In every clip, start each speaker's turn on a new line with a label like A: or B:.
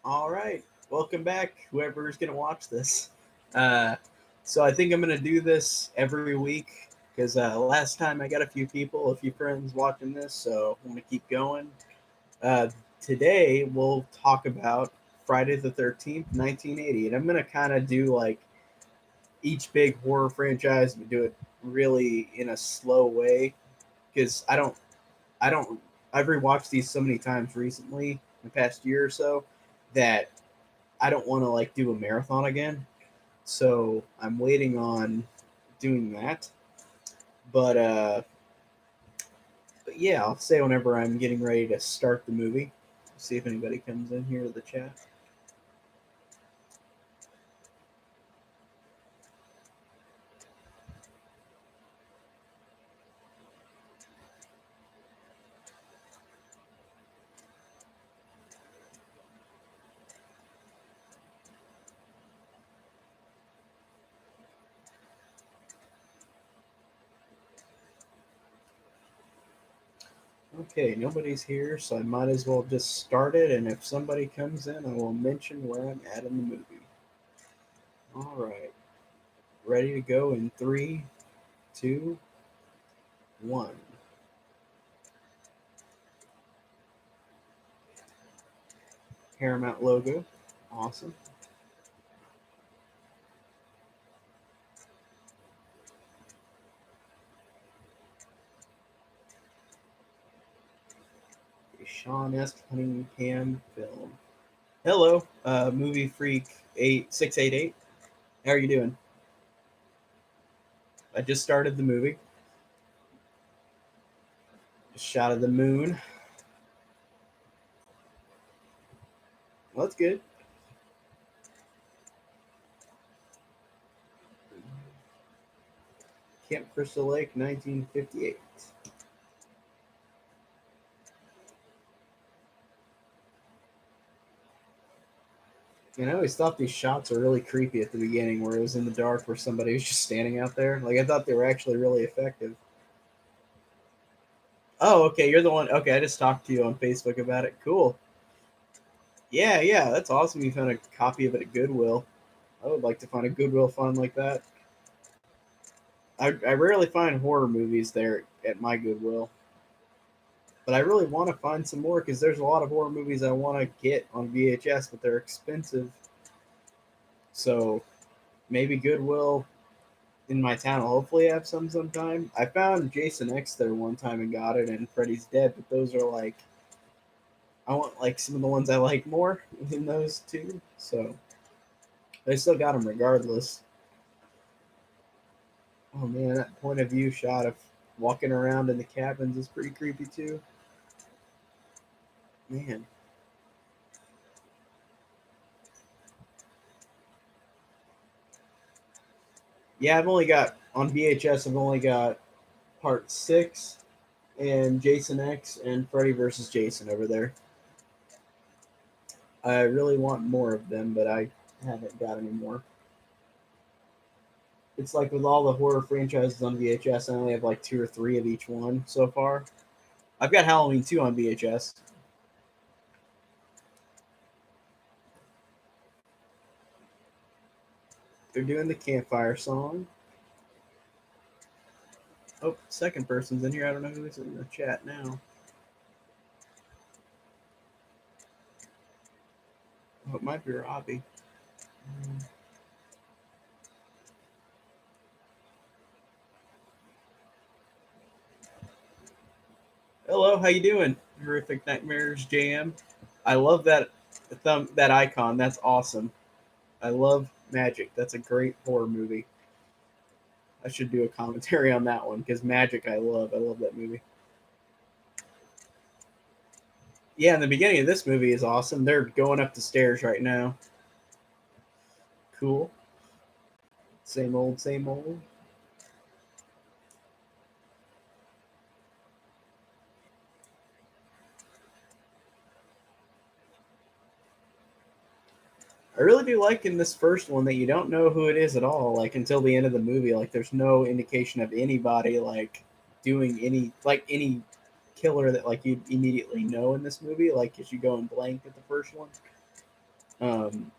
A: All right, welcome back, whoever's gonna watch this. Uh, so I think I'm gonna do this every week because last time I got a few people, a few friends watching this, so I'm gonna keep going. Uh, Today we'll talk about Friday the 13th, 1980, and I'm gonna kind of do like each big horror franchise, but do it really in a slow way because I don't, I've rewatched these so many times recently, in the past year or so, that I don't want to like do a marathon again. So I'm waiting on doing that. But but yeah, I'll say whenever I'm getting ready to start the movie. See if anybody comes in here to the chat. Okay, nobody's here, so I might as well just start it. And if somebody comes in, I will mention where I'm at in the movie. All right, ready to go in three, two, one. Paramount logo, awesome. A Sean S. Cunningham film. Hello, movie freak 8688. How are you doing? I just started the movie. Just shot of the moon. Well, that's good. Camp Crystal Lake, 1958. And I always thought these shots were really creepy at the beginning, where it was in the dark, where somebody was just standing out there. Like I thought they were actually really effective. Oh, okay, you're the one. Okay, I just talked to you on Facebook about it. Cool. Yeah, yeah, that's awesome. You found a copy of it at Goodwill. I would like to find a Goodwill find like that. I rarely find horror movies there at my Goodwill, but I really want to find some more because there's a lot of horror movies I want to get on VHS, but they're expensive. So maybe Goodwill in my town will hopefully have some sometime. I found Jason X there one time and got it, and Freddy's Dead, but those are like I want like some of the ones I like more than those two. So I still got them regardless. Oh man, that point of view shot of walking around in the cabins is pretty creepy too. Man, yeah, I've only got on VHS. I've only got part six and Jason X and Freddy versus Jason over there. I really want more of them, but I haven't got any more. It's like with all the horror franchises on VHS, I only have like two or three of each one so far. I've got Halloween 2 on VHS. They're doing the campfire song. Oh, second person's in here. I don't know who's in the chat now. Oh, it might be Robbie. Hello, how you doing? Horrific Nightmares Jam. I love that icon. That's awesome. I love Magic. That's a great horror movie. I should do a commentary on that one because Magic I love. I love that movie. Yeah, and the beginning of this movie is awesome. They're going up the stairs right now. Cool. Same old, same old. I really do like in this first one that you don't know who it is at all, like until the end of the movie. Like there's no indication of anybody like doing any killer that like you immediately know in this movie, like as you go in blank at the first one. Um,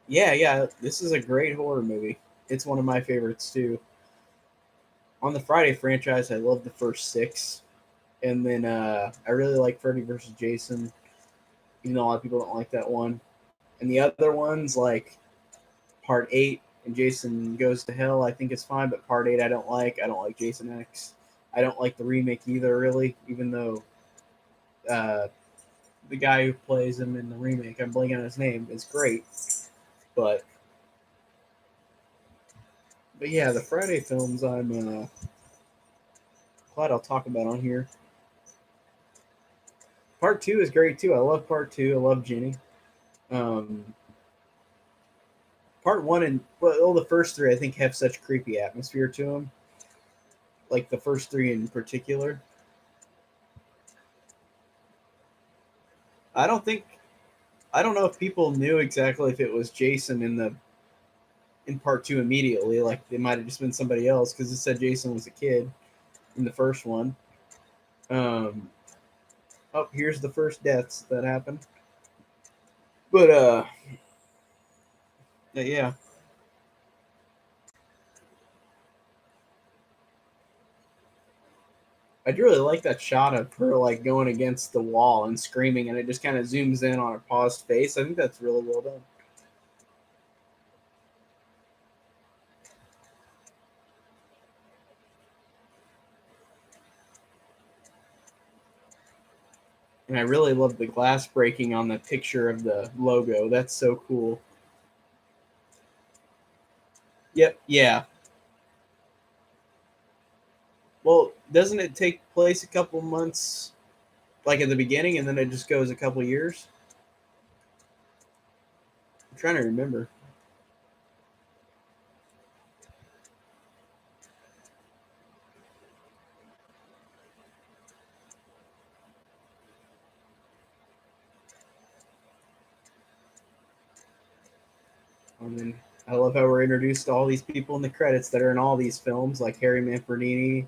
A: yeah, this is a great horror movie. It's one of my favorites too. On the Friday franchise, I love the first six, and then I really like Freddy versus Jason, even though a lot of people don't like that one. And the other ones, like Part 8 and Jason Goes to Hell, I think is fine, but Part 8 I don't like. I don't like Jason X. I don't like the remake either, really, even though uh, the guy who plays him in the remake, I'm blanking on his name, is great. But yeah, the Friday films I'm glad I'll talk about on here. Part 2 is great too. I love Part 2. I love Jenny. Um, Part 1 and well, the first three I think have such creepy atmosphere to them. Like the first three in particular. I don't think I don't know if people knew exactly if it was Jason in part two immediately. Like it might have just been somebody else because it said Jason was a kid in the first one. Um, oh, here's the first deaths that happened. But yeah, I would really like that shot of her like going against the wall and screaming, and it just kind of zooms in on her paused face. I think that's really well done. And I really love the glass breaking on the picture of the logo. That's so cool. Yep, yeah. Well, doesn't it take place a couple months, like at the beginning, and then it just goes a couple years? I'm trying to remember. And then I love how we're introduced to all these people in the credits that are in all these films, like Harry Manfredini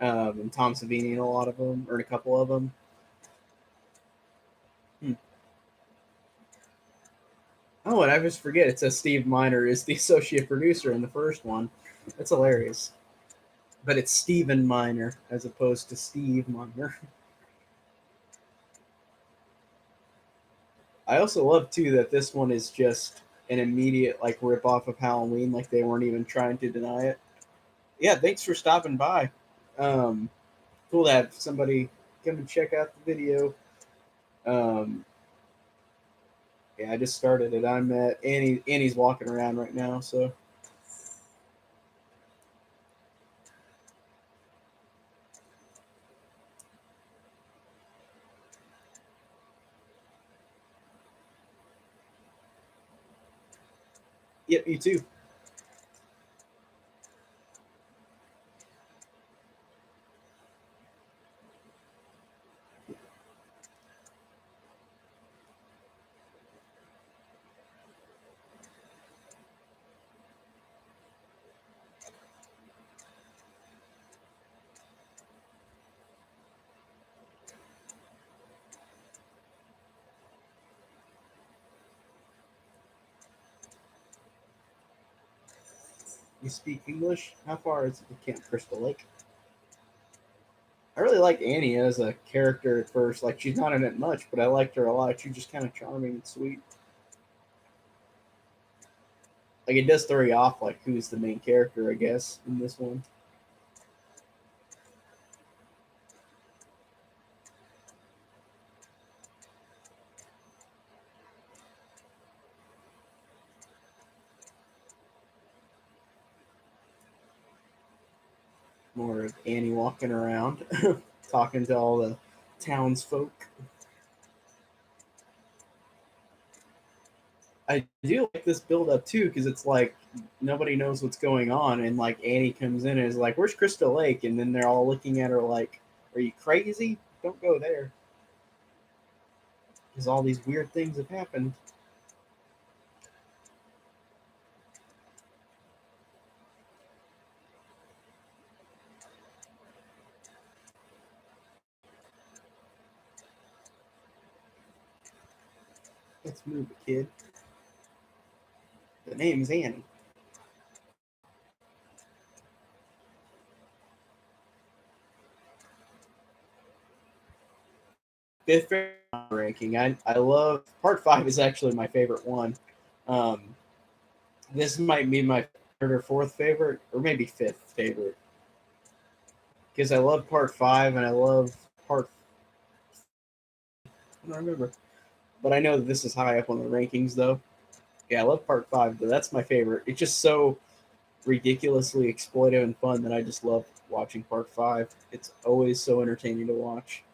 A: and Tom Savini in a lot of them, or in a couple of them. Hmm. Oh, and I just forget it says Steve Miner is the associate producer in the first one. That's hilarious. But it's Stephen Miner as opposed to Steve Miner. I also love too that this one is just an immediate like rip off of Halloween, like they weren't even trying to deny it. Yeah, thanks for stopping by. Um, cool to have somebody come and check out the video. Um, yeah, I just started it. I'm at Annie. Annie's walking around right now, so yep, you too. You speak English? How far is it to Camp Crystal Lake? I really like Annie as a character at first. Like she's not in it much, but I liked her a lot. She's just kind of charming and sweet. Like it does throw you off, like who's the main character, I guess, in this one. More of Annie walking around, talking to all the townsfolk. I do like this build up too because it's like nobody knows what's going on, and like Annie comes in and is like, "Where's Crystal Lake?" And then they're all looking at her like, "Are you crazy? Don't go there." Because all these weird things have happened. Let's move it, kid. The name's Annie. Fifth ranking. I love part 5 is actually my favorite one. This might be my third or fourth favorite, or maybe fifth favorite, because I love part 5 and I love part. I don't remember, but I know that this is high up on the rankings though. Yeah, I love part 5, but that's my favorite. It's just so ridiculously exploitive and fun that I just love watching part 5. It's always so entertaining to watch.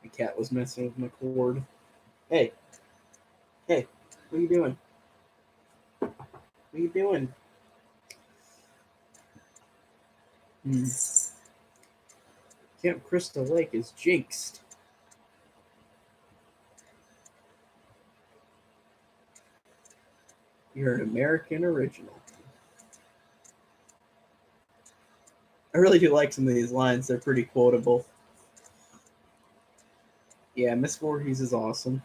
A: The cat was messing with my cord. Hey, hey, what are you doing? What are you doing? Camp Crystal Lake is jinxed. You're an American original. I really do like some of these lines. They're pretty quotable. Yeah, Miss Voorhees is awesome.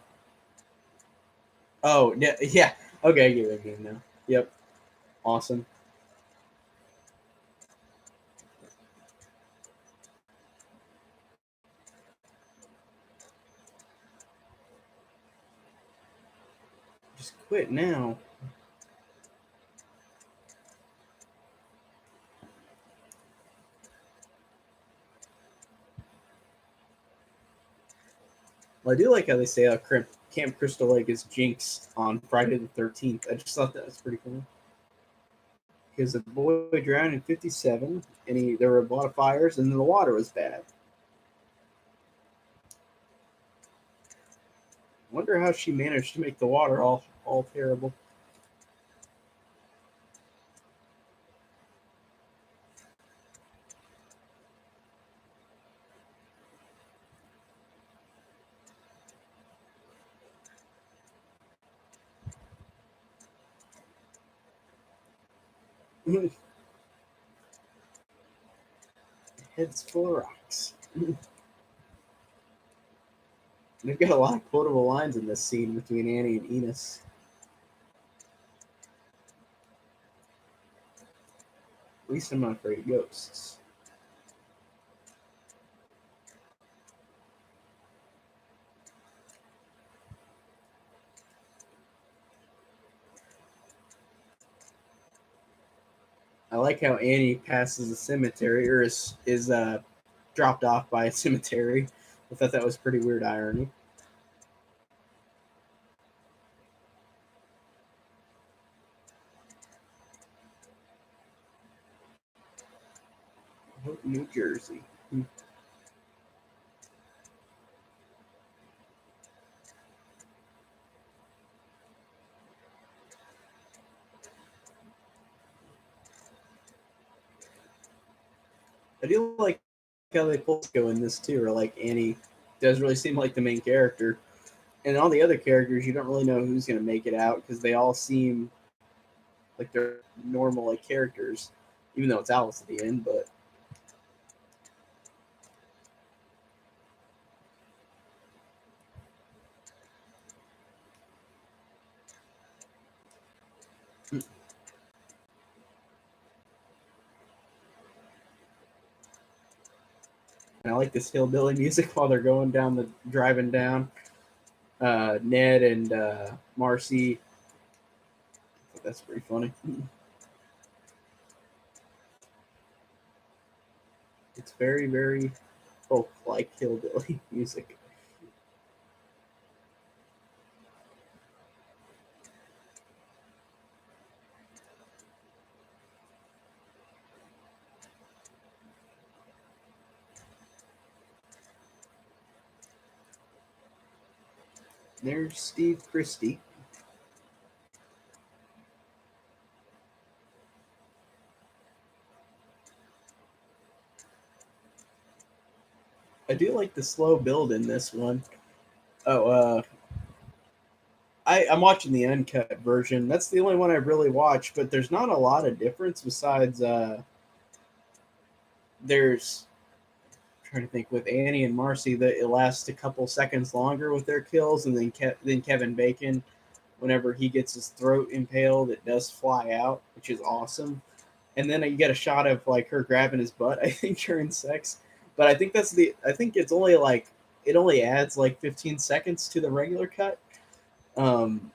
A: Oh, yeah, yeah. Okay, I get what you mean now. Yep. Awesome. Just quit now. Well, I do like how they say Camp Crystal Lake is jinxed on Friday the 13th. I just thought that was pretty cool. Because the boy drowned in 57, and there were a lot of fires, and the water was bad. I wonder how she managed to make the water all terrible. Head's full of rocks. They've got a lot of quotable lines in this scene between Annie and Enos. At least I'm not afraid of ghosts. I like how Annie passes a cemetery, or is dropped off by a cemetery. I thought that was pretty weird irony. New Jersey. I do like how they both go in this too, or like Annie does really seem like the main character. And all the other characters, you don't really know who's going to make it out because they all seem like they're normal like characters, even though it's Alice at the end. But I like this hillbilly music while they're driving down. Ned and Marcy. That's pretty funny. It's very, very folk like hillbilly music. There's Steve Christie. I do like the slow build in this one. Oh, I'm watching the uncut version. That's the only one I've really watched, but there's not a lot of difference besides there's I'm trying to think with Annie and Marcy that it lasts a couple seconds longer with their kills, and then Kevin Bacon, whenever he gets his throat impaled, it does fly out, which is awesome. And then you get a shot of like her grabbing his butt, I think during sex. But I think it's only like it only adds like 15 seconds to the regular cut. Um,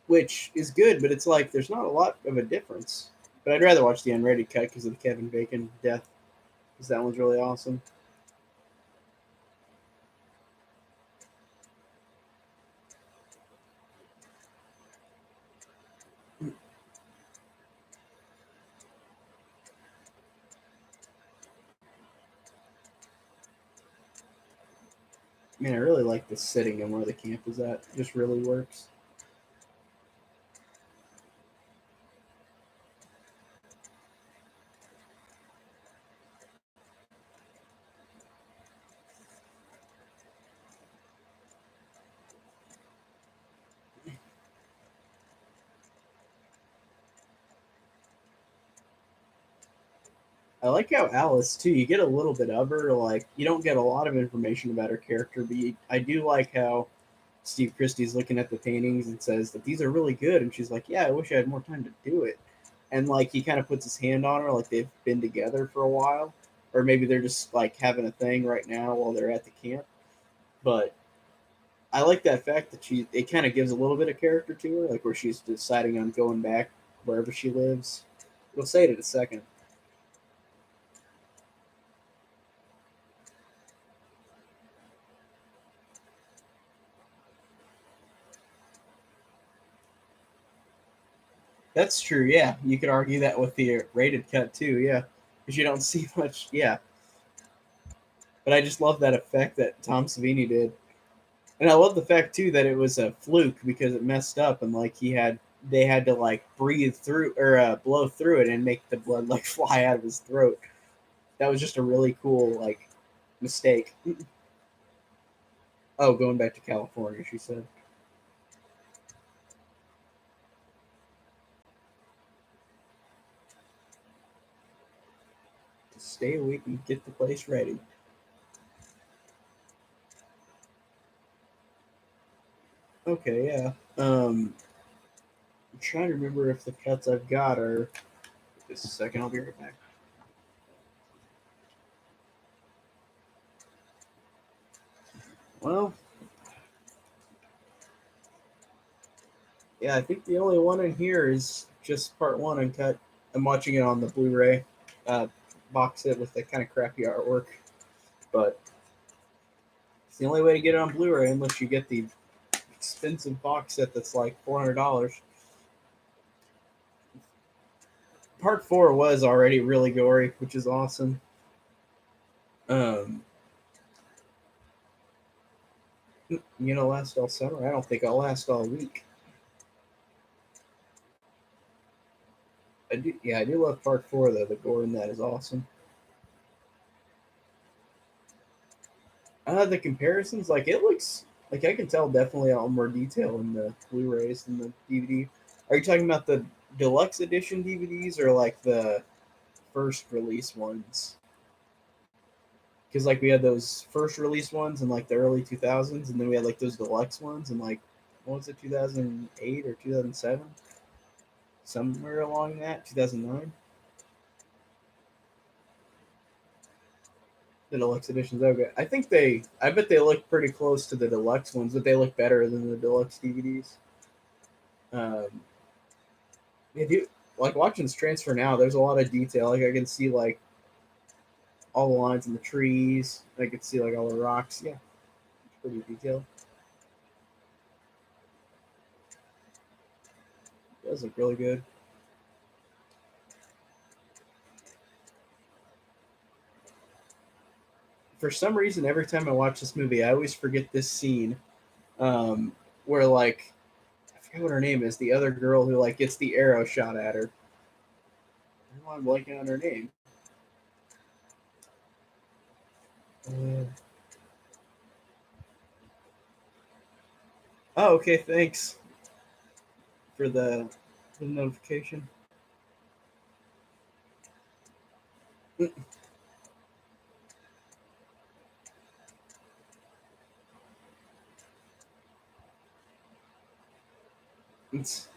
A: which is good, but it's like there's not a lot of a difference. But I'd rather watch the unrated cut because of the Kevin Bacon death, because that one's really awesome. Man, I really like the sitting and where the camp is at. It just really works. I like how Alice too. You get a little bit of her. Like you don't get a lot of information about her character, but I do like how Steve Christie's looking at the paintings and says that these are really good, and she's like, "Yeah, I wish I had more time to do it." And like he kind of puts his hand on her, like they've been together for a while, or maybe they're just like having a thing right now while they're at the camp. But I like that fact that it kind of gives a little bit of character to her, like where she's deciding on going back wherever she lives. We'll say it in a second. That's true. Yeah, you could argue that with the rated cut too. Yeah, because you don't see much. Yeah, but I just love that effect that Tom Savini did, and I love the fact too that it was a fluke because it messed up and like they had to like breathe through or blow through it and make the blood like fly out of his throat. That was just a really cool like mistake. Oh, going back to California, she said. To stay awake and get the place ready. Okay, yeah. I'm trying to remember if the cuts I've got are. Just a second, I'll be right back. Well, yeah, I think the only one in here is just part one uncut. I'm watching it on the Blu-ray uh, box set with the kind of crappy artwork, but it's the only way to get it on Blu-ray unless you get the expensive box set that's like $400. Part four was already really gory, which is awesome. Um, last all summer. I don't think I'll last all week. I do, yeah, I do love part four though. The gore in that is awesome. The comparisons, like it looks like I can tell definitely a lot more detail in the Blu-rays than the DVD. Are you talking about the deluxe edition DVDs or like the first release ones? Because like we had those first release ones in like the early 2000s, and then we had like those deluxe ones in like what was it, 2008 or 2007, somewhere along that 2009. The deluxe editions. Okay, I bet they look pretty close to the deluxe ones, but they look better than the deluxe DVDs. Um, they do like watching this transfer now. There's a lot of detail. Like I can see like all the lines in the trees. I can see like all the rocks. Yeah, it's pretty detailed. It does look really good. For some reason, every time I watch this movie, I always forget this scene um, where like I forget what her name is. The other girl who like gets the arrow shot at her. I'm blanking on her name. Uh, oh, okay. Thanks for the notification. It's,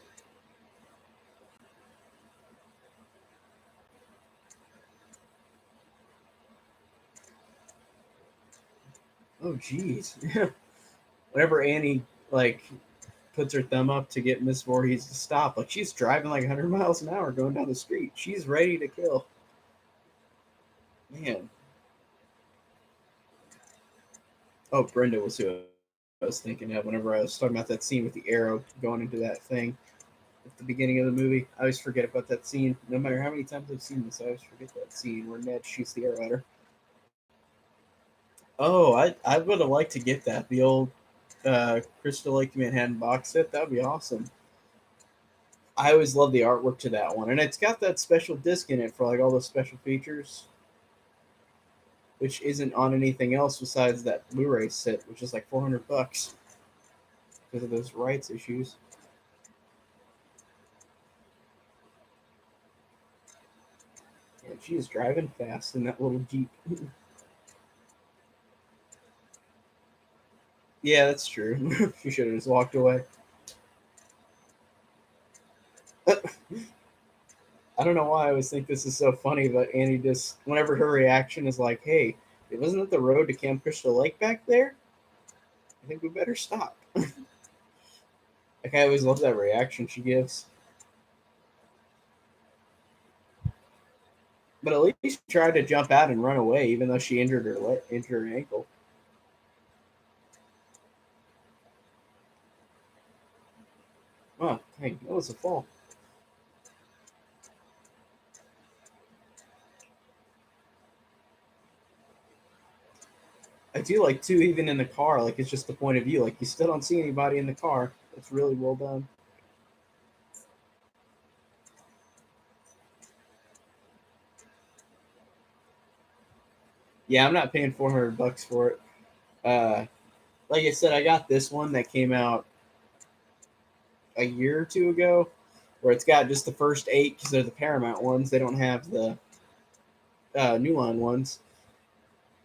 A: oh, jeez. Whenever Annie like puts her thumb up to get Miss Voorhees to stop, like she's driving like 100 miles an hour going down the street. She's ready to kill. Man. Oh, Brenda was who I was thinking of whenever I was talking about that scene with the arrow going into that thing at the beginning of the movie. I always forget about that scene. No matter how many times I've seen this, I always forget that scene where Ned shoots the arrow at her. Oh, I would have liked to get that. The old Crystal Lake Manhattan box set. That would be awesome. I always love the artwork to that one. And it's got that special disc in it for like all those special features, which isn't on anything else besides that Blu-ray set, which is like $400 because of those rights issues. And she is driving fast in that little Jeep. Yeah, that's true. She should have just walked away. I don't know why I always think this is so funny, but Annie just, whenever her reaction is like, hey, it wasn't it the road to Camp Crystal Lake back there? I think we better stop. Like, I always love that reaction she gives. But at least she tried to jump out and run away, even though she injured her ankle. Oh, dang, that was a fall. I do like too, even in the car, like it's just the point of view. Like you still don't see anybody in the car. It's really well done. Yeah, I'm not paying $400 for it. Uh, like I said, I got this one that came out a year or two ago, where it's got just the first 8 because they're the Paramount ones. They don't have the New Line ones.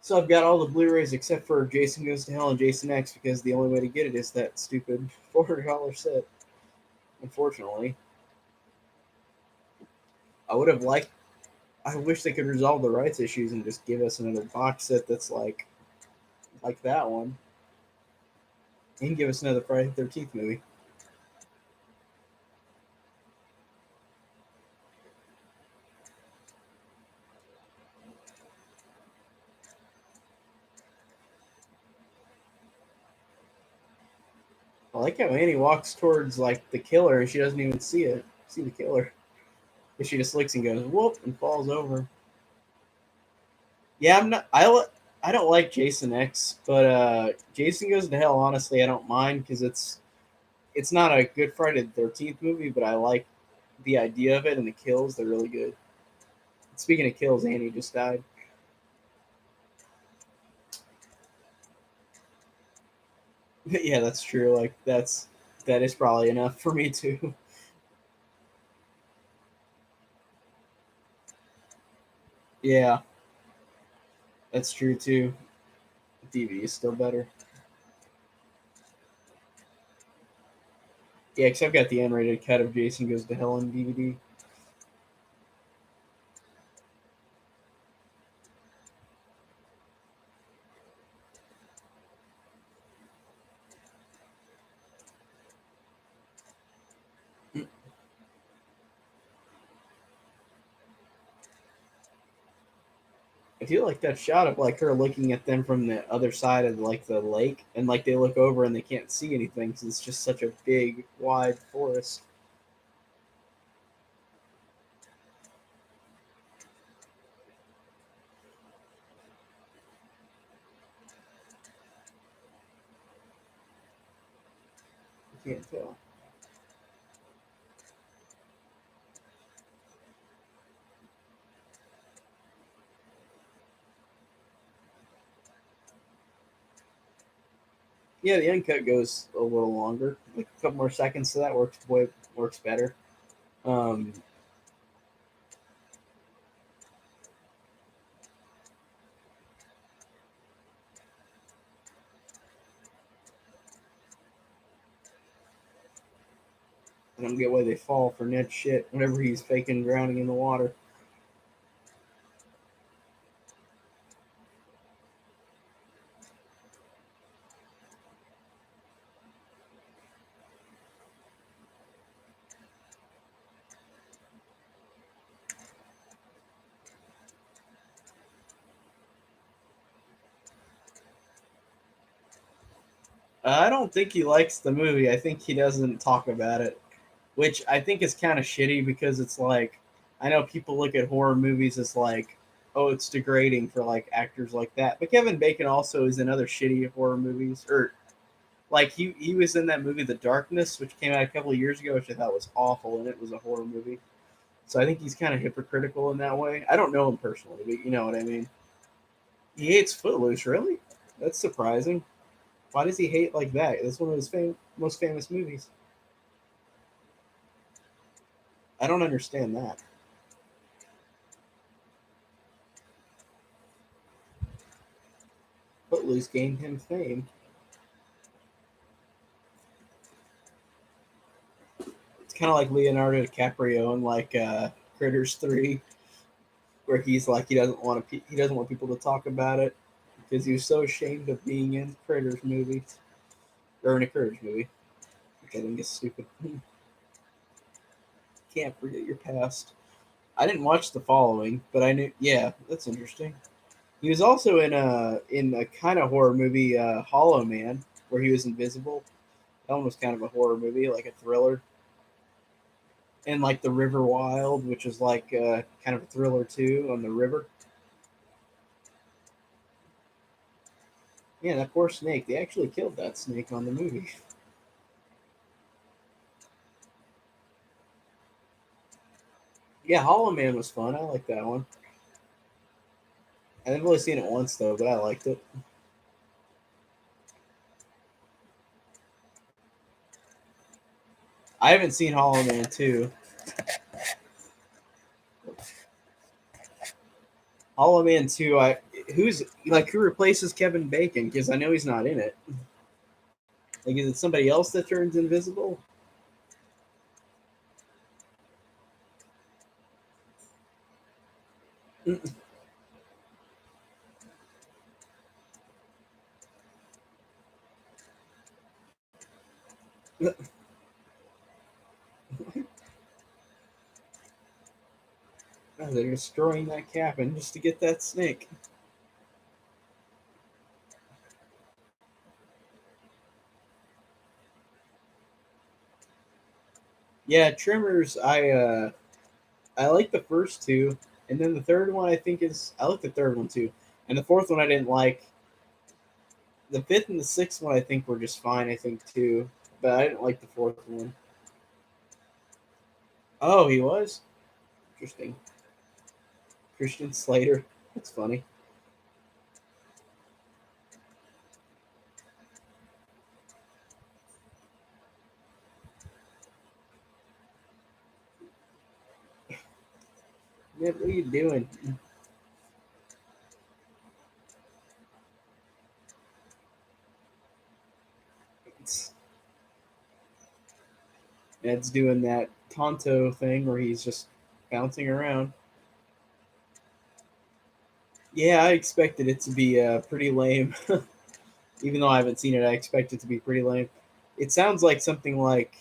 A: So I've got all the Blu-rays except for Jason Goes to Hell and Jason X because the only way to get it is that stupid $400 set. Unfortunately, I would have liked. I wish they could resolve the rights issues and just give us another box set that's like that one, and give us another Friday the 13th movie. I like how Annie walks towards like the killer and she doesn't even see the killer. But she just looks and goes whoop and falls over. Yeah, I'm not. I don't like Jason X, but Jason Goes to Hell. Honestly, I don't mind because it's not a good Friday the 13th movie, but I like the idea of it and the kills. They're really good. Speaking of kills, Annie just died. Yeah, that's true. Like that is probably enough for me too. Yeah, that's true too. DVD is still better. Yeah, because I've got the unrated cut of Jason Goes to Hell on DVD. I feel like that shot of like her looking at them from the other side of like the lake, and like they look over and they can't see anything because it's just such a big, wide forest. You can't tell. Yeah, the uncut goes a little longer. Like a couple more seconds, so that works better. Um, I don't get why they fall for Ned shit whenever he's faking drowning in the water. I don't think he likes the movie. I think he doesn't talk about it, which I think is kind of shitty because it's like I know people look at horror movies as like, oh, it's degrading for like actors like that. But Kevin Bacon also is in other shitty horror movies, or like he was in that movie The Darkness, which came out a couple of years ago, which I thought was awful, and it was a horror movie. So I think he's kind of hypocritical in that way. I don't know him personally, but you know what I mean. He hates Footloose, really? That's surprising. Why does he hate like that? That's one of his most famous movies. I don't understand that. Footloose gained him fame. It's kind of like Leonardo DiCaprio in like Critters 3, where he's like he doesn't want people to talk about it because he was so ashamed of being in Critters movies or in a Critters movie, which I think is stupid. Can't forget your past. I didn't watch The Following, but I knew. Yeah, that's interesting. He was also in a kind of horror movie, Hollow Man, where he was invisible. That one was kind of a horror movie, like a thriller. And like The River Wild, which is like kind of a thriller too on the river. Yeah, that poor snake. They actually killed that snake on the movie. Yeah, Hollow Man was fun. I like that one. I've only seen it once though, but I liked it. I haven't seen Hollow Man 2. Hollow Man 2, who replaces Kevin Bacon? Because I know he's not in it. Like, is it somebody else that turns invisible? Oh, they're destroying that cabin just to get that snake. Yeah, Tremors. I like the first two, and then the third one I like the third one too, and the fourth one I didn't like. The fifth and the sixth one I think were just fine. I think too, but I didn't like the fourth one. Oh, he was interesting. Christian Slater. That's funny. Man, what are you doing? It's, Ed's doing that Tonto thing where he's just bouncing around. Yeah, I expected it to be pretty lame. Even though I haven't seen it, I expect it to be pretty lame. It sounds like something like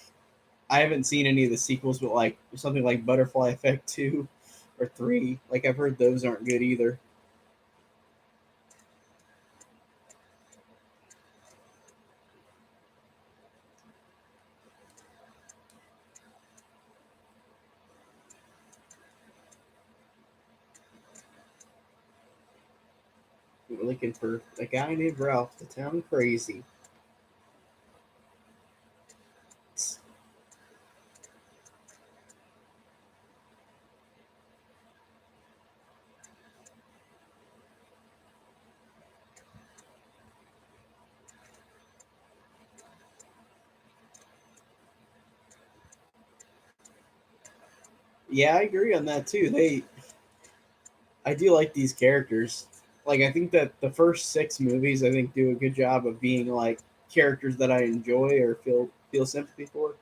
A: I haven't seen any of the sequels, but like something like Butterfly Effect 2 or 3. Like I've heard those aren't good either. We're looking for a guy named Ralph, the town crazy. Yeah, I agree on that too. I do like these characters. Like, I think that the first six movies, I think, do a good job of being like characters that I enjoy or feel sympathy for.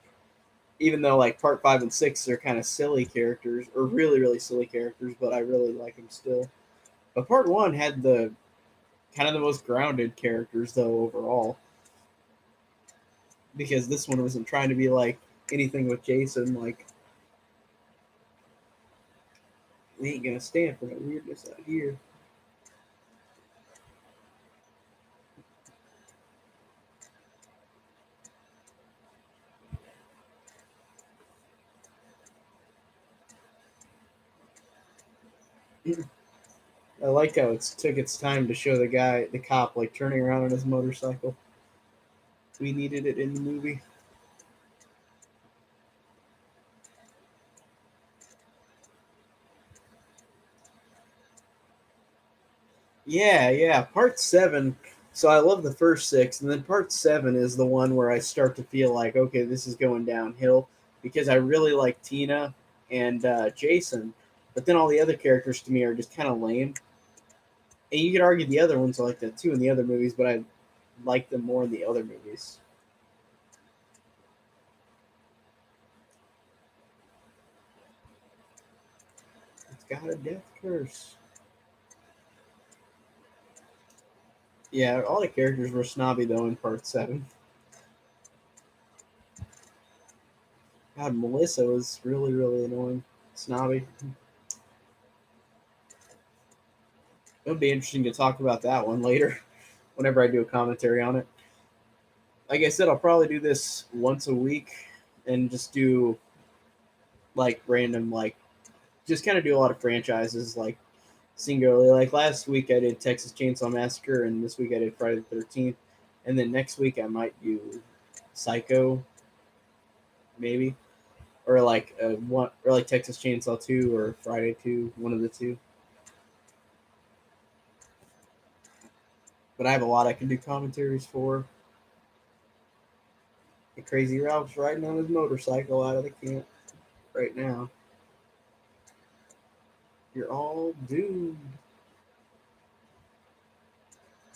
A: Even though like part five and six are kind of silly characters or really silly characters, but I really like them still. But part one had the kind of the most grounded characters though overall, because this one wasn't trying to be like anything with Jason. Like, we ain't gonna stand for that weirdness out here. I like how it took its time to show the cop, like turning around on his motorcycle. We needed it in the movie. Yeah, yeah. Part seven. So I love the first six, and then part seven is the one where I start to feel like, okay, this is going downhill because I really like Tina and Jason, but then all the other characters to me are just kind of lame. And you could argue the other ones are like that too in the other movies, but I like them more in the other movies. It's got a death curse. Yeah, all the characters were snobby though in part seven. God, Melissa was really annoying, snobby. It would be interesting to talk about that one later, whenever I do a commentary on it. Like I said, I'll probably do this once a week and just do like random, like just kind of do a lot of franchises, like singularly. Like last week I did Texas Chainsaw Massacre, and this week I did Friday the 13th, and then next week I might do Psycho, maybe, or like one, or like Texas Chainsaw 2 or Friday 2, one of the two. But I have a lot I can do commentaries for. The Crazy Ralph's riding on his motorcycle out of the camp right now. You're all doomed.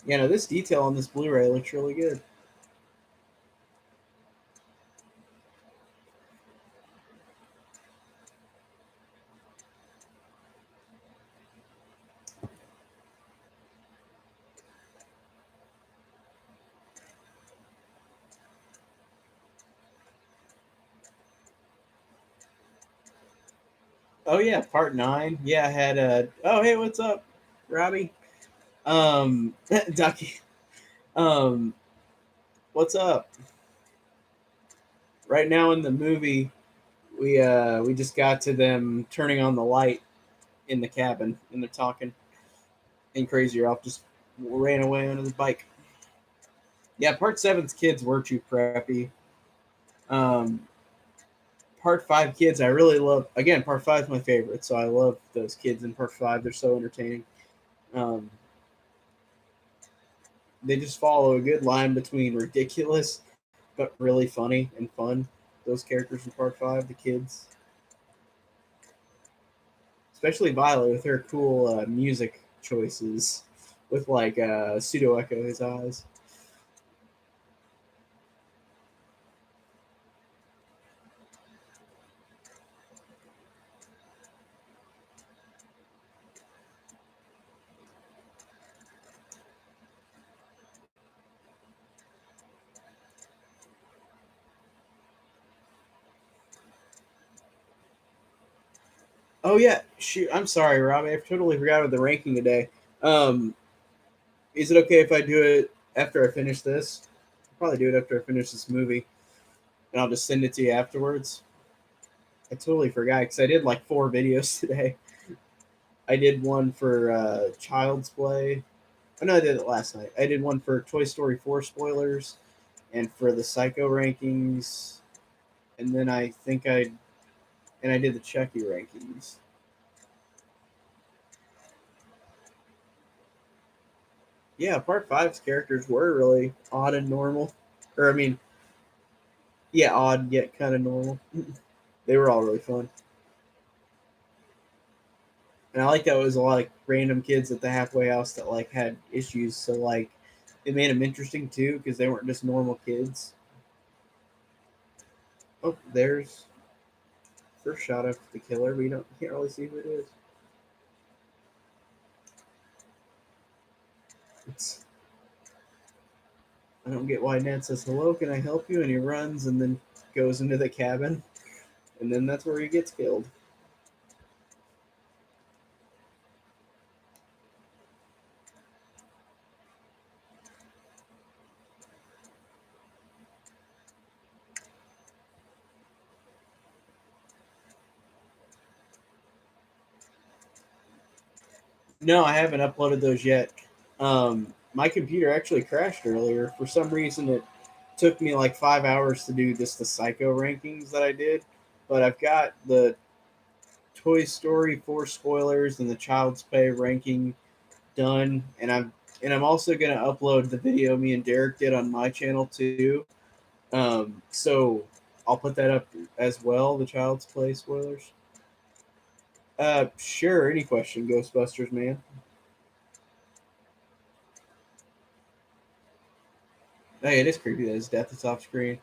A: Yeah, no, this detail on this Blu-ray looks really good. Oh yeah, part nine. Yeah, I had oh hey, what's up, Robbie? Ducky. Um, what's up? Right now in the movie, we just got to them turning on the light in the cabin, and they're talking. And Crazy Ralph just ran away on his bike. Yeah, part seven's kids were too preppy. Um, part five kids, I really love. Again, part five is my favorite, so I love those kids in part five. They're so entertaining. Um, they just follow a good line between ridiculous but really funny and fun. Those characters in part five, the kids, especially Violet with her cool music choices, with like pseudo echo his eyes. Oh yeah, shoot. I'm sorry, Robbie. I totally forgot about the ranking today. Um, is it okay if I do it after I finish this? I'll probably do it after I finish this movie, and I'll just send it to you afterwards. I totally forgot because I did like four videos today. I did one for Child's Play. Oh no, I did it last night. I did one for Toy Story 4 spoilers, and for the Psycho rankings, and then I did the Chucky rankings. Yeah, part five's characters were really odd and normal. Or I mean, yeah, odd yet kind of normal. They were all really fun. And I like that it was a lot of random kids at the halfway house that like had issues. So like it made them interesting too because they weren't just normal kids. Oh, there's first shot of the killer. We can't really see who it is. It's I don't get why Ned says hello. Can I help you? And he runs and then goes into the cabin, and then that's where he gets killed. No, I haven't uploaded those yet. My computer actually crashed earlier. For some reason, it took me like 5 hours to do just the Psycho rankings that I did. But I've got the Toy Story 4 spoilers and the Child's Play ranking done, and I'm also gonna upload the video me and Derek did on my channel too. So I'll put that up as well. The Child's Play spoilers. Sure. Any question, Ghostbusters man? Hey, it is creepy that his death is off screen.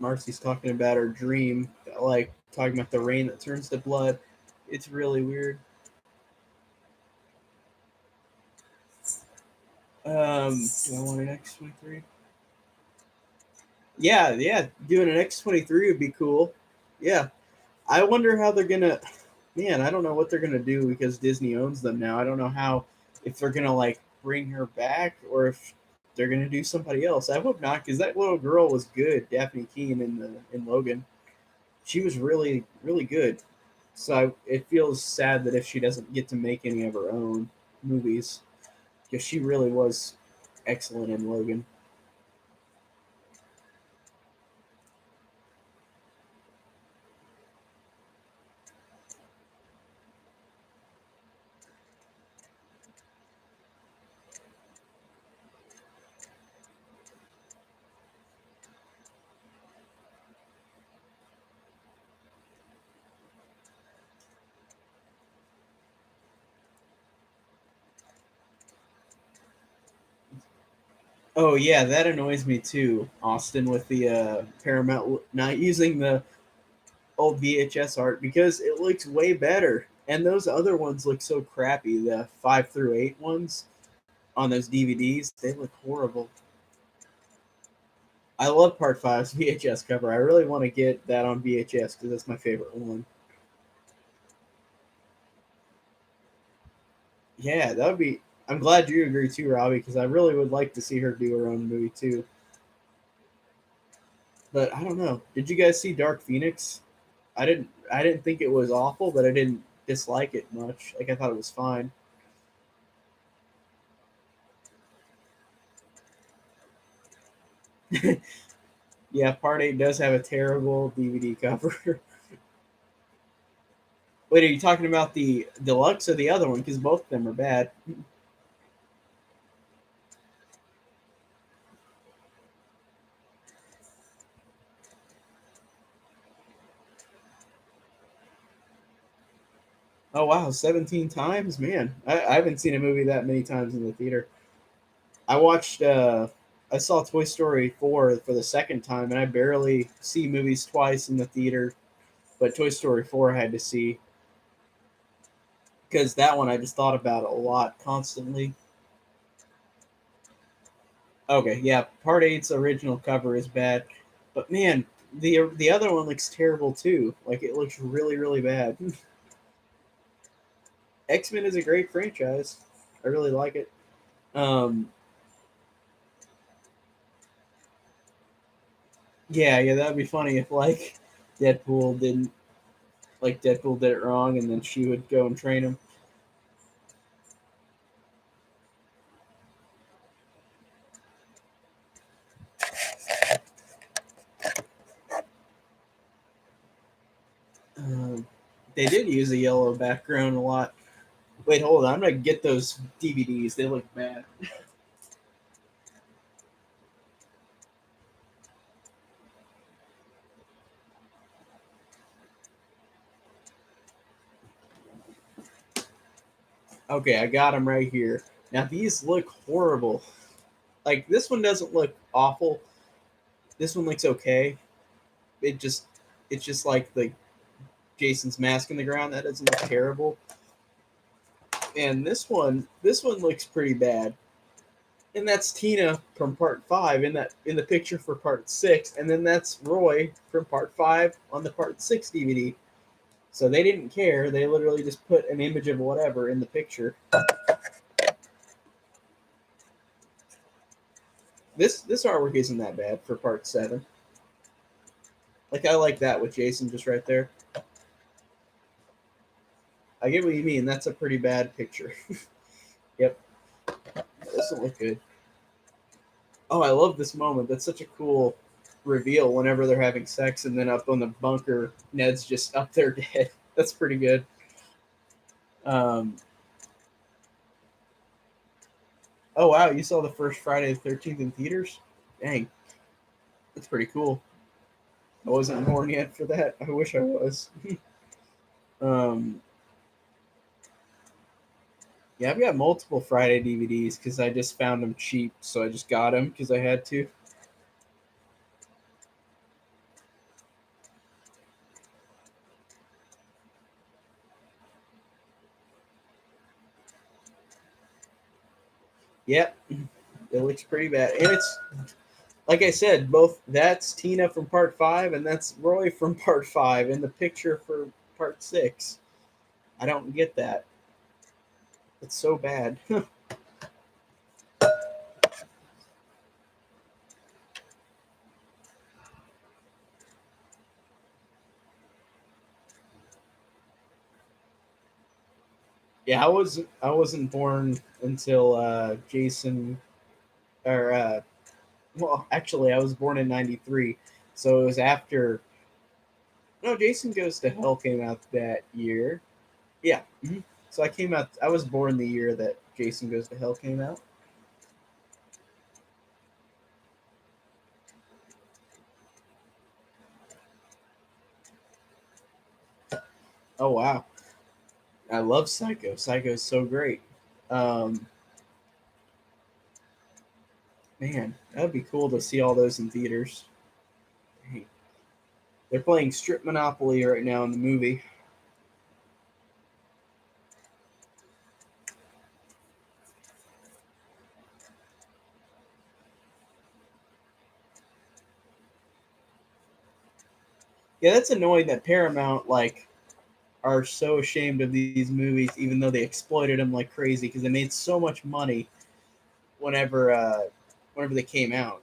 A: Marcy's talking about her dream, like talking about the rain that turns to blood. It's really weird. Do I want an X-23? Yeah, doing an X-23 would be cool. Yeah, I wonder how they're gonna. Man, I don't know what they're gonna do because Disney owns them now. I don't know how if they're gonna like bring her back or if they're gonna do somebody else. I hope not because that little girl was good, Daphne Keene in Logan. She was really good. So it feels sad that if she doesn't get to make any of her own movies because she really was excellent in Logan. Oh yeah, that annoys me too, Austin, with the Paramount not using the old VHS art because it looks way better. And those other ones look so crappy. The 5 through 8 ones on those DVDs, they look horrible. I love Part Five's VHS cover. I really want to get that on VHS because that's my favorite one. Yeah, that would be. I'm glad you agree too, Robbie, because I really would like to see her do her own movie too. But I don't know. Did you guys see Dark Phoenix? I didn't. I didn't think it was awful, but I didn't dislike it much. Like I thought it was fine. Yeah, Part 8 does have a terrible DVD cover. Wait, are you talking about the deluxe or the other one? Because both of them are bad. Oh wow, 17 times, man! I haven't seen a movie that many times in the theater. I watched. I saw Toy Story 4 for the second time, and I barely see movies twice in the theater. But Toy Story 4 I had to see because that one I just thought about a lot constantly. Okay, yeah, Part Eight's original cover is bad, but man, the other one looks terrible too. Like it looks really bad. X Men is a great franchise. I really like it. Um, yeah, that'd be funny if like Deadpool didn't like Deadpool did it wrong, and then she would go and train him. They did use a yellow background a lot. Wait, hold on. I'm going to get those DVDs. They look bad. Okay, I got them right here. Now, these look horrible. Like, this one doesn't look awful. This one looks okay. It's just like Jason's mask in the ground. That doesn't look terrible. And this one looks pretty bad. And that's Tina from part 5 in the picture for part 6, and then that's Roy from part 5 on the part 6 DVD. So they didn't care. They literally just put an image of whatever in the picture. This artwork isn't that bad for part 7. Like, I like that with Jason just right there. I get what you mean. That's a pretty bad picture. Yep. This doesn't look good. Oh, I love this moment. That's such a cool reveal whenever they're having sex, and then up on the bunker, Ned's just up there dead. That's pretty good. Oh, wow. You saw the first Friday the 13th in theaters? Dang. That's pretty cool. I wasn't born yet for that. I wish I was. um, yeah, I've got multiple Friday DVDs because I just found them cheap, so I just got them because I had to. Yep, it looks pretty bad, and it's like I said, both that's Tina from part 5 and that's Roy from part 5 in the picture for part 6. I don't get that. It's so bad. Yeah, I wasn't born until Jason, or well, actually, I was born in '93, so it was after. No, Jason Goes to Hell came out that year. Yeah, so I came out. I was born the year that Jason Goes to Hell came out. Oh wow, I love Psycho. Psycho is so great. Um, Man, that would be cool to see all those in theaters. Dang. They're playing Strip Monopoly right now in the movie. Yeah, that's annoying that Paramount are so ashamed of these movies, even though they exploited them like crazy because they made so much money whenever whenever they came out.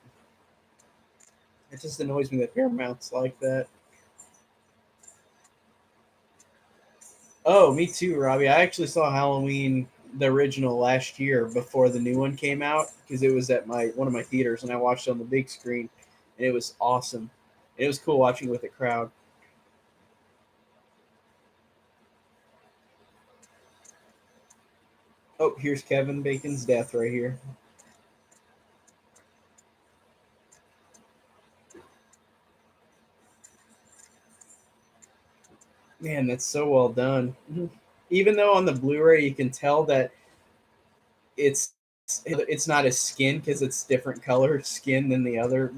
A: It just annoys me that Paramount's like that. Oh, me too, Robbie. I actually saw Halloween the original last year before the new one came out because it was at my one of my theaters and I watched it on the big screen and it was awesome. It was cool watching with a crowd. Oh, here's Kevin Bacon's death right here. Man, that's so well done. Even though on the Blu-ray you can tell that it's it's not his skin because it's different color skin than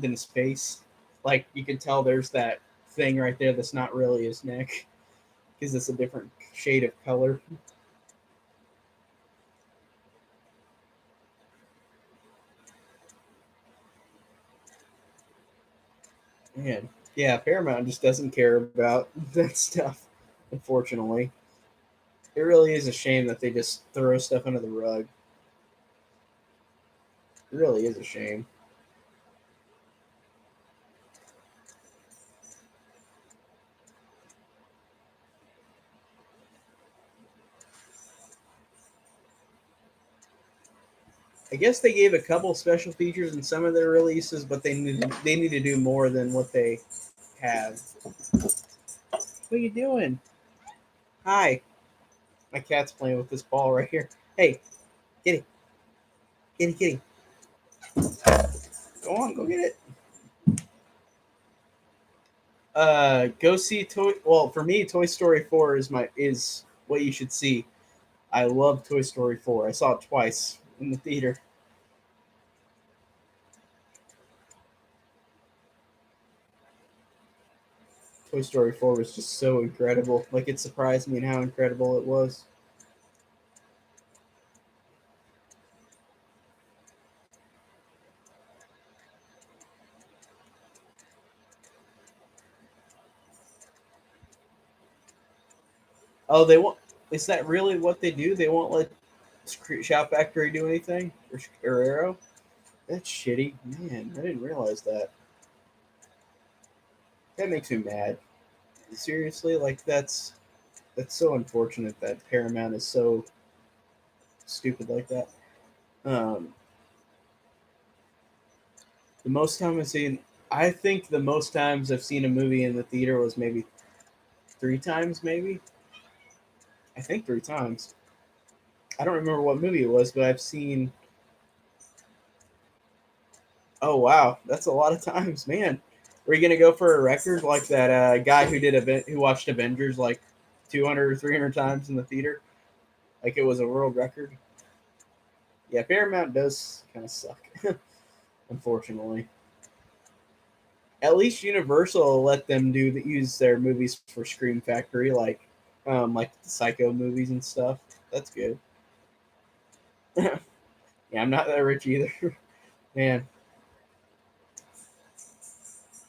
A: his face. Like you can tell there's that thing right there that's not really his neck because it's a different shade of color. Man, yeah, Paramount just doesn't care about that stuff. Unfortunately, it really is a shame that they just throw stuff under the rug. It really is a shame. I guess they gave a couple special features in some of their releases, but they need to do more than what they have. What are you doing? Hi. My cat's playing with this ball right here. Hey, kitty, kitty, kitty. Go on, go get it. Go see Toy. Well, for me, Toy Story 4 is what you should see. I love Toy Story 4. I saw it twice in the theater. Toy Story 4 was just so incredible. Like, it surprised me in how incredible it was. Oh, they won't. Is that really what they do? They won't let Shout Factory do anything? Or Arrow? That's shitty. Man, I didn't realize that. That makes me mad. Seriously, like, that's so unfortunate that Paramount is so stupid like that. Um, the most time I've seen, I think the most times I've seen a movie in the theater was maybe 3 times, maybe. I think 3 times. I don't remember what movie it was, but I've seen. Oh wow, that's a lot of times, man. Are you gonna go for a record like that guy who watched Avengers like 200 or 300 times in the theater? Like it was a world record. Yeah, Paramount does kind of suck, unfortunately. At least Universal will let them use their movies for Scream Factory, like the Psycho movies and stuff. That's good. Yeah, I'm not that rich either, man.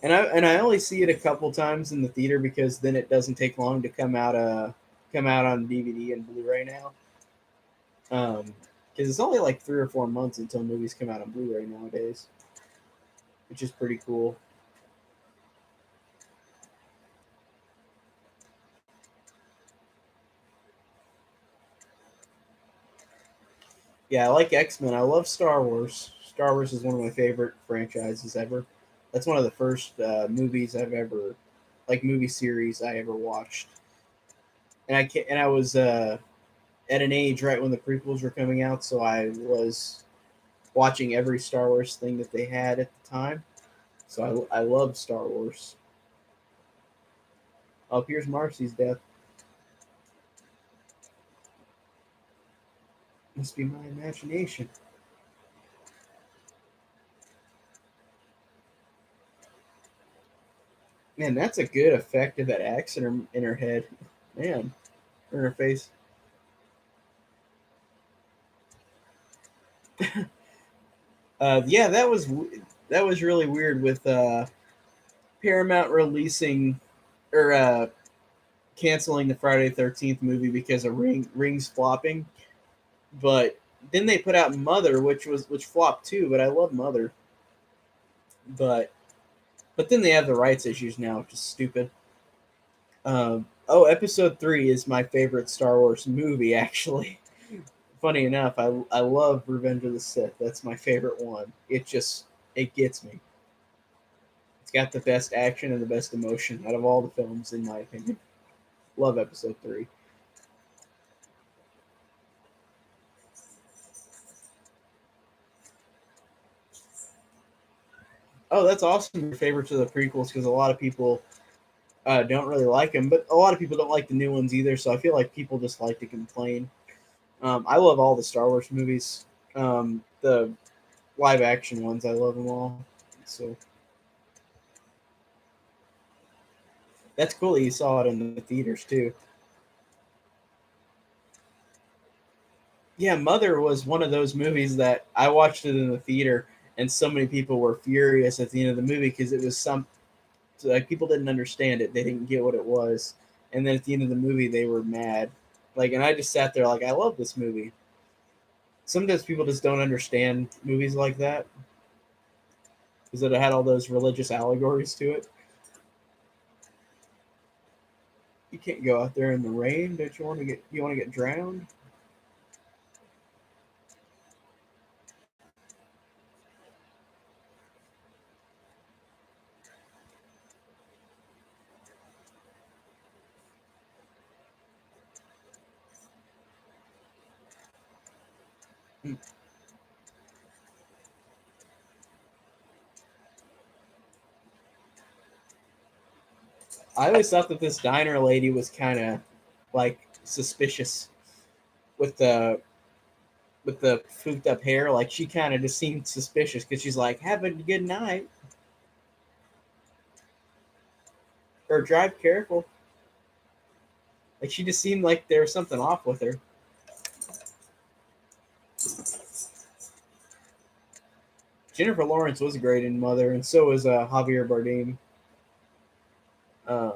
A: And I only see it a couple times in the theater because then it doesn't take long to come out on DVD and Blu-ray now. Because it's only like 3 or 4 months until movies come out on Blu-ray nowadays, which is pretty cool. Yeah, I like X-Men. I love Star Wars. Star Wars is one of my favorite franchises ever. That's one of the first movies I've ever, like movie series I ever watched. And I was at an age right when the prequels were coming out, so I was watching every Star Wars thing that they had at the time. So I love Star Wars. Oh, here's Marcy's death. Must be my imagination. Man, that's a good effect of that axe in her head. Man, in her face. Yeah, that was really weird with Paramount releasing or canceling the Friday the 13th movie because of Rings flopping. But then they put out Mother, which flopped too. But I love Mother. But then they have the rights issues now, which is stupid. Episode 3 is my favorite Star Wars movie. Actually, funny enough, I love Revenge of the Sith. That's my favorite one. It gets me. It's got the best action and the best emotion out of all the films, in my opinion. Love Episode 3. Oh, that's awesome. Your favorites are the prequels because a lot of people don't really like them, but a lot of people don't like the new ones either. So I feel like people just like to complain. I love all the Star Wars movies. The live action ones, I love them all. So that's cool that you saw it in the theaters too. Yeah, Mother was one of those movies that I watched it in the theater, and so many people were furious at the end of the movie because it was like people didn't understand it. They didn't get what it was, and then at the end of the movie, they were mad. Like, and I just sat there like, I love this movie. Sometimes people just don't understand movies like that because it had all those religious allegories to it. You can't go out there in the rain. Don't you want to get? You want to get drowned? I always thought that this diner lady was kind of like suspicious with the foofed up hair. Like she kind of just seemed suspicious because she's like, "Have a good night," or "Drive careful." Like she just seemed like there was something off with her. Jennifer Lawrence was great in Mother, and so was Javier Bardem. Um,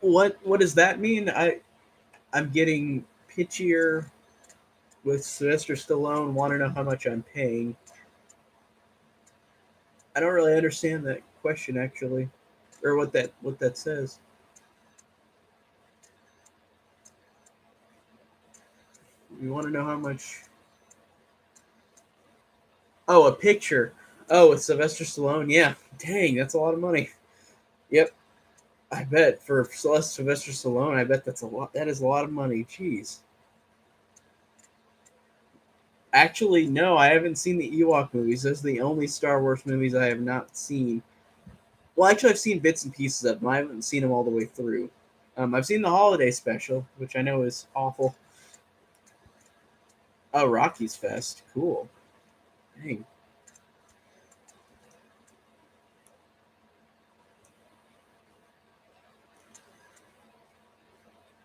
A: what does that mean? I'm getting pitchier with Sylvester Stallone. Want to know how much I'm paying? I don't really understand that question actually, or what that says. You want to know how much? Oh, a picture. Oh, with Sylvester Stallone. Yeah, dang, that's a lot of money. Yep, I bet for Sylvester Stallone, I bet that's a lot. That is a lot of money. Jeez. Actually, no, I haven't seen the Ewok movies. Those are the only Star Wars movies I have not seen. Well, actually, I've seen bits and pieces of them. I haven't seen them all the way through. I've seen the holiday special, which I know is awful. Oh, Rocky's Fest. Cool. Dang.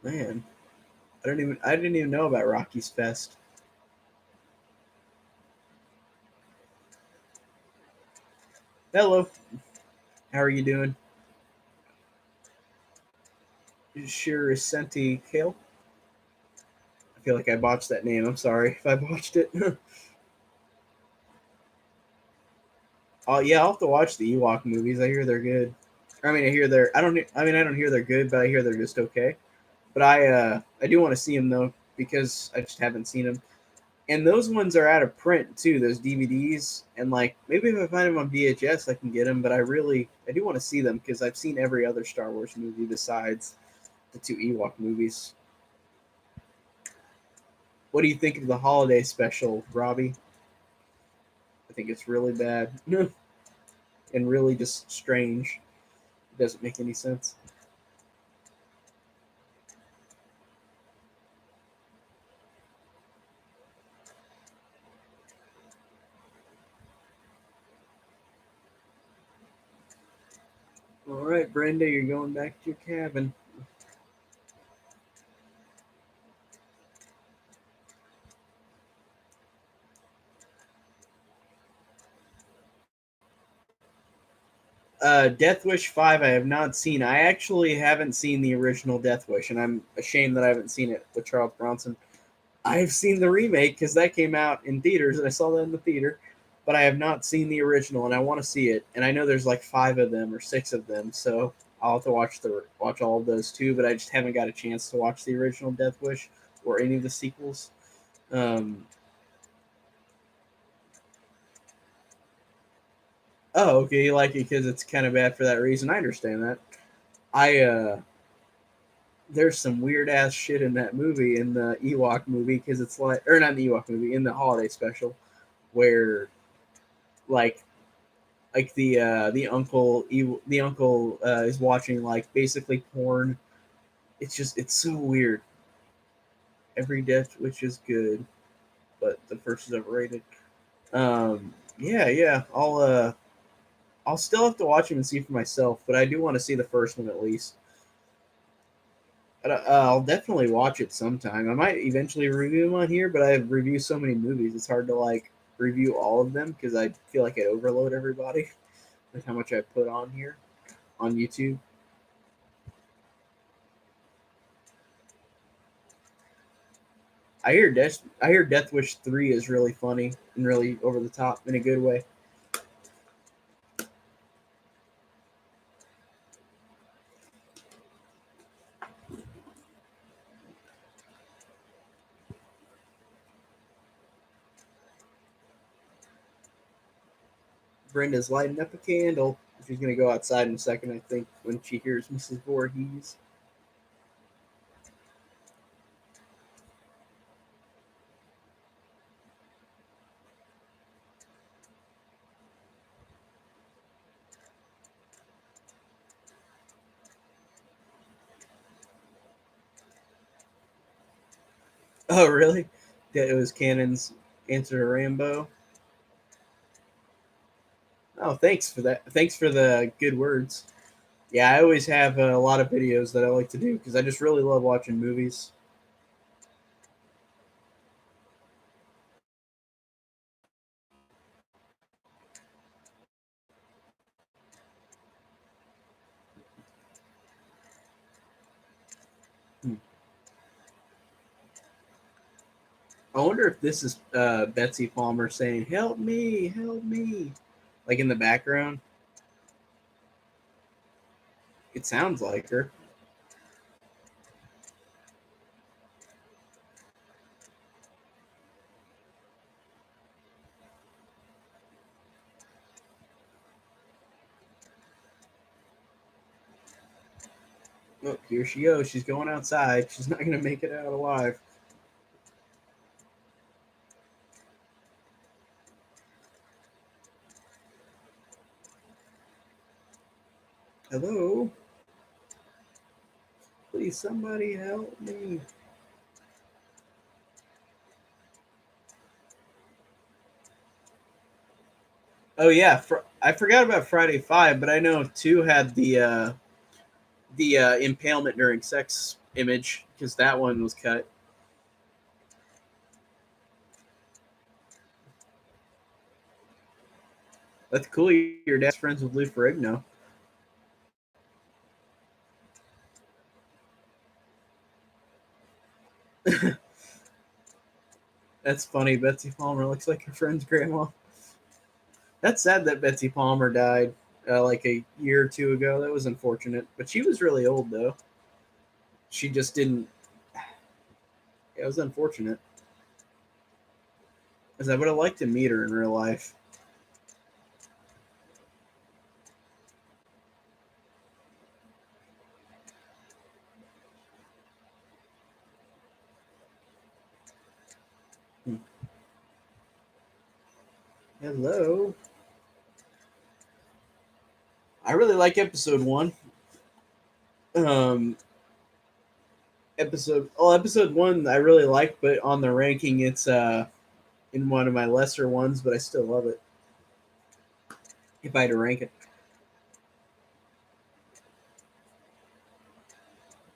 A: Man. I didn't even know about Rocky's Fest. Hello. How are you doing? Sure Senti Kale? I feel like I botched that name. I'm sorry if I botched it. Oh yeah, I'll have to watch the Ewok movies. I hear they're good. I mean, I hear they're. I don't. I mean, I don't hear they're good, but I hear they're just okay. But I do want to see them though because I just haven't seen them. And those ones are out of print too. Those DVDs, and like maybe if I find them on VHS, I can get them. But I do want to see them because I've seen every other Star Wars movie besides the two Ewok movies. What do you think of the holiday special, Robbie? I think it's really bad and really just strange. It doesn't make any sense. All right, Brenda, you're going back to your cabin. Death Wish 5, I have not seen. I actually haven't seen the original Death Wish, and I'm ashamed that I haven't seen it with Charles Bronson. I've seen the remake because that came out in theaters, and I saw that in the theater, but I have not seen the original, and I want to see it. And I know there's like five of them or six of them, so I'll have to watch all of those too. But I just haven't got a chance to watch the original Death Wish or any of the sequels. Um, oh, okay, you like it because it's kind of bad for that reason. I understand that. I There's some weird ass shit in that movie in the Ewok movie because it's like, or not in the Ewok movie, in the holiday special, where like the uncle is watching like basically porn. It's so weird. Every death which is good, but the first is overrated. Yeah, yeah. I'll still have to watch them and see for myself, but I do want to see the first one at least. I'll definitely watch it sometime. I might eventually review them on here, but I review so many movies, it's hard to like review all of them because I feel like I overload everybody with how much I put on here on YouTube. I hear Death Wish 3 is really funny and really over the top in a good way. Brenda's lighting up a candle. She's gonna go outside in a second, I think, when she hears Mrs. Voorhees. Oh, really? Yeah, it was Cannon's answer to Rambo. Oh, thanks for that. Thanks for the good words. Yeah, I always have a lot of videos that I like to do because I just really love watching movies. Hmm. I wonder if this is Betsy Palmer saying help me," like in the background. It sounds like her. Oh, here she goes. She's going outside. She's not going to make it out alive. Hello? Please, somebody help me. Oh, yeah. I forgot about Friday 5, but I know 2 had the impalement during sex image because that one was cut. That's cool. Your dad's friends with Lou Ferrigno. That's funny. Betsy Palmer looks like her friend's grandma. That's sad that Betsy Palmer died like a year or two ago. That was unfortunate. But she was really old, though. She just didn't. It was unfortunate. Because I would have liked to meet her in real life. Hmm. Hello. I really like episode 1. Um, episode 1 I really like, but on the ranking it's in one of my lesser ones, but I still love it. If I had to rank it.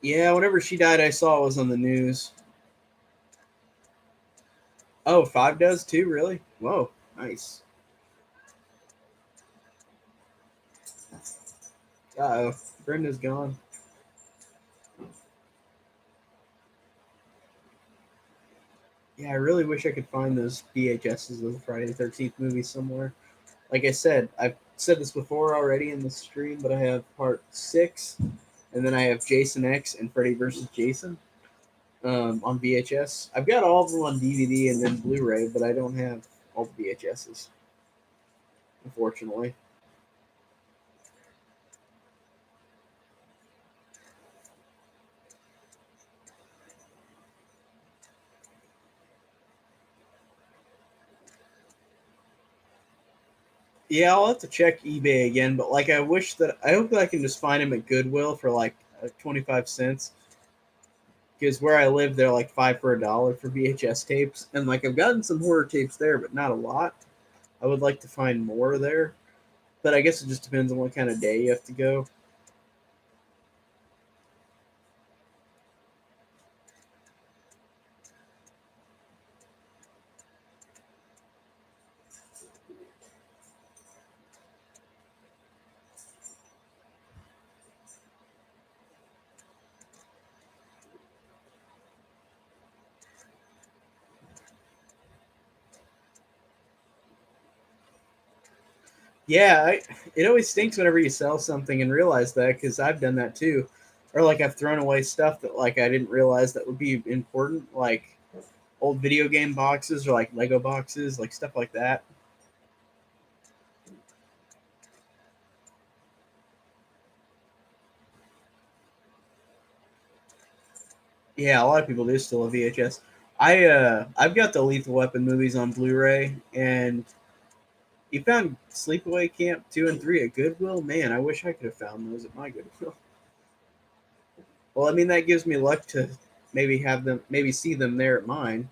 A: Yeah, whenever she died, I saw it was on the news. Oh, 5 does too, really? Whoa, nice. Uh oh, Brenda's gone. Yeah, I really wish I could find those VHSs of the Friday the 13th movie somewhere. Like I said, I've said this before already in the stream, but I have part 6, and then I have Jason X and Freddy versus Jason on VHS. I've got all of them on DVD and then Blu ray, but I don't have all the VHSs, unfortunately. Yeah, I'll have to check eBay again, but like I hope that I can just find them at Goodwill for like 25 cents. Because where I live, they're like 5 for $1 for VHS tapes, and like I've gotten some horror tapes there, but not a lot. I would like to find more there, but I guess it just depends on what kind of day you have to go. Yeah, it always stinks whenever you sell something and realize that because I've done that too, or like I've thrown away stuff that like I didn't realize that would be important, like old video game boxes or like Lego boxes, like stuff like that. Yeah, a lot of people do still have VHS. I've got the Lethal Weapon movies on Blu-ray, and you found Sleepaway Camp 2 and 3 at Goodwill. Man, I wish I could have found those at my Goodwill. Well, I mean that gives me luck to maybe see them there at mine.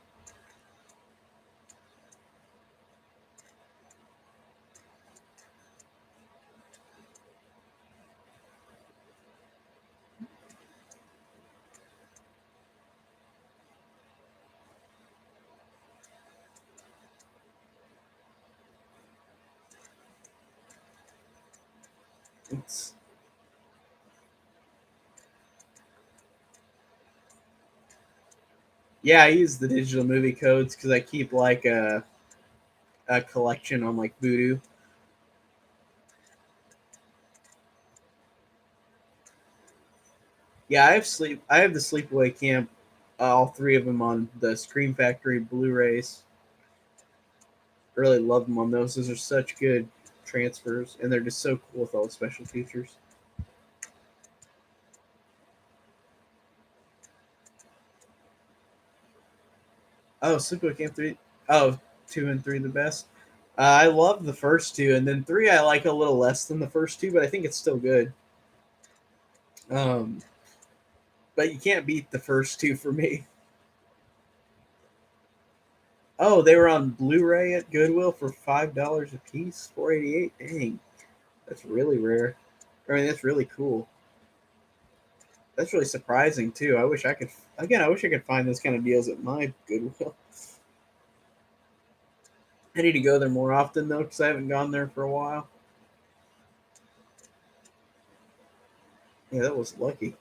A: It's, yeah, I use the digital movie codes because I keep like a collection on like Voodoo. Yeah, I have the Sleepaway Camp, all three of them on the Scream Factory Blu-rays. Really love them on those. Those are such good transfers, and they're just so cool with all the special features. Oh, Sleepaway Camp 3. Oh, 2 and 3 the best. I love the first two, and then 3 I like a little less than the first two, but I think it's still good. Um, but you can't beat the first two for me. Oh, they were on Blu-ray at Goodwill for $5 a piece, 488. Dang, that's really rare. I mean, that's really cool. That's really surprising too. I wish I could. Again, I wish I could find those kind of deals at my Goodwill. I need to go there more often though, because I haven't gone there for a while. Yeah, that was lucky.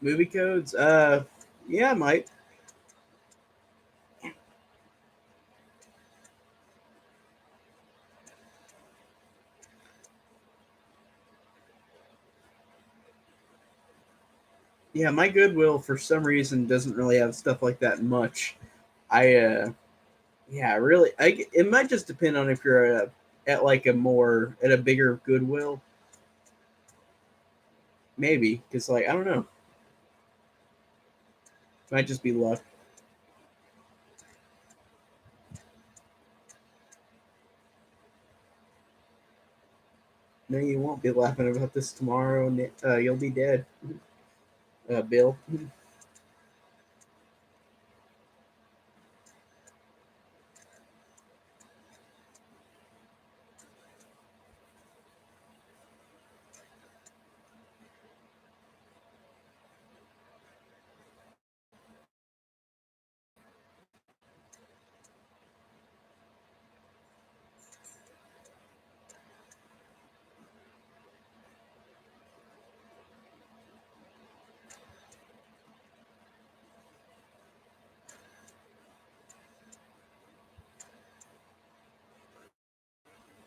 A: Movie codes? Yeah, I might. Yeah, my Goodwill for some reason doesn't really have stuff like that much. I yeah, really. It might just depend on if you're at like at a bigger Goodwill, maybe. Because like I don't know, it might just be luck. No, you won't be laughing about this tomorrow. You'll be dead, Bill.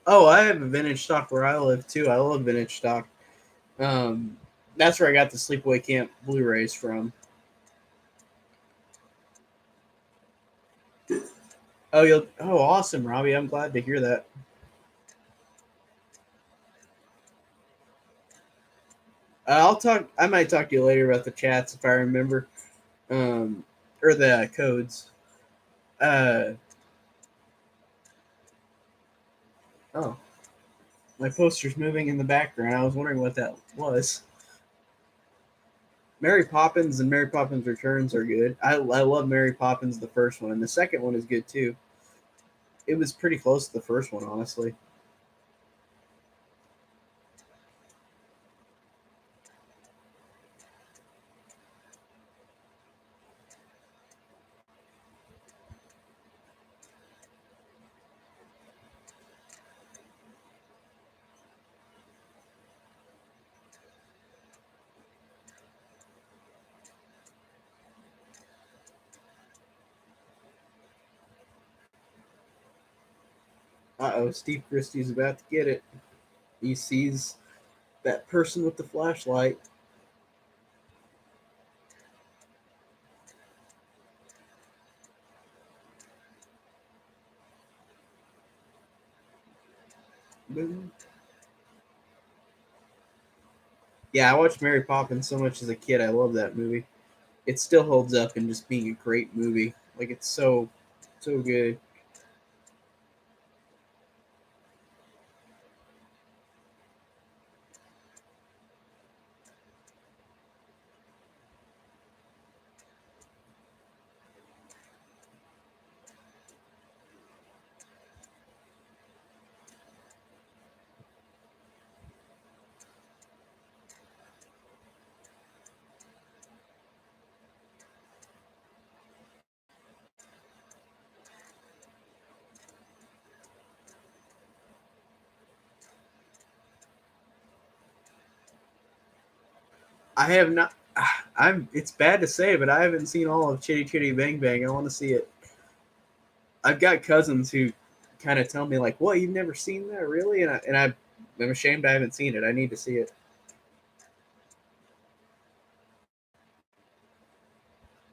A: Oh, I have a vintage stock where I live too. I love vintage stock. Um, that's where I got the Sleepaway Camp Blu-rays from. Oh, awesome, Robbie. I'm glad to hear that. I might talk to you later about the chats if I remember, um, or the codes. Uh, oh, my poster's moving in the background. I was wondering what that was. Mary Poppins and Mary Poppins Returns are good. I love Mary Poppins the first one, and the second one is good too. It was pretty close to the first one, honestly. Oh, Steve Christie's about to get it. He sees that person with the flashlight. Boom. Yeah, I watched Mary Poppins so much as a kid. I love that movie. it still holds up and just being a great movie. Like it's so good. I have not. I'm. It's bad to say, but I haven't seen all of Chitty Chitty Bang Bang. I want to see it. I've got cousins who kind of tell me like, "What? You've never seen that, really?" I'm ashamed I haven't seen it. I need to see it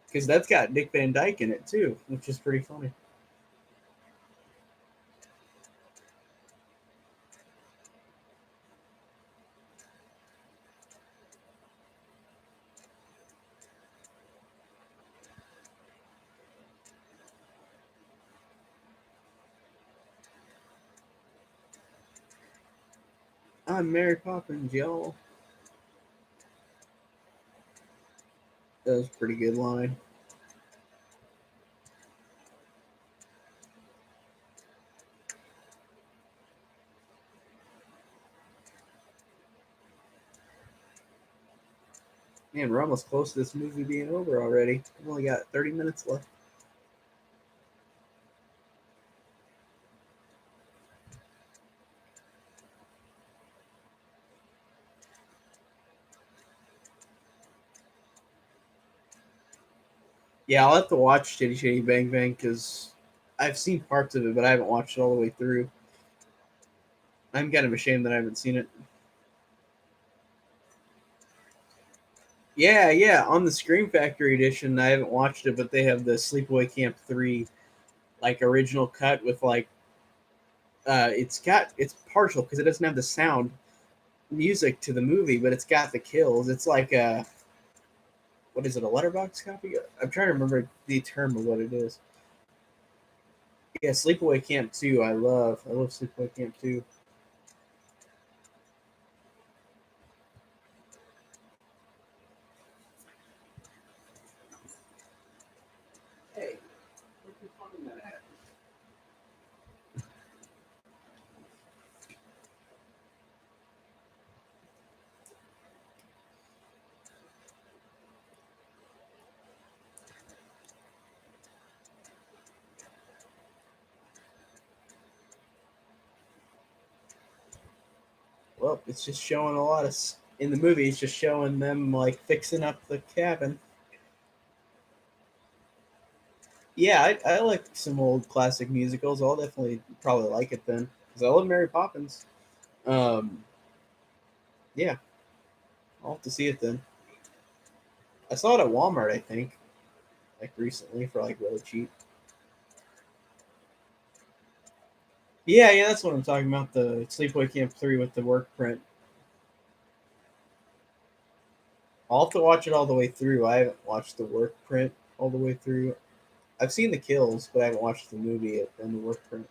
A: because that's got Dick Van Dyke in it too, which is pretty funny. I'm Mary Poppins, y'all. That was a pretty good line. Man, we're almost close to this movie being over already. We've only got 30 minutes left. Yeah, I'll have to watch Chitty Chitty Bang Bang because I've seen parts of it, but I haven't watched it all the way through. I'm kind of ashamed that I haven't seen it. Yeah, yeah. On the Scream Factory edition, I haven't watched it, but they have the Sleepaway Camp 3 like original cut with like it's partial because it doesn't have the sound music to the movie, but it's got the kills. It's like a what is it, a letterbox copy? I'm trying to remember the term of what it is. Yeah, Sleepaway Camp 2. I love Sleepaway Camp 2. Hey, where'd you find that at? Well, it's just showing a lot of in the movie. It's just showing them like fixing up the cabin. Yeah, I like some old classic musicals. I'll definitely probably like it then because I love Mary Poppins. Um, yeah, I'll have to see it then. I saw it at Walmart, I think, like recently for like really cheap. Yeah, yeah, that's what I'm talking about. The Sleepaway Camp 3 with the work print. I'll have to watch it all the way through. I haven't watched the work print all the way through. I've seen the kills, but I haven't watched the movie yet and the work print.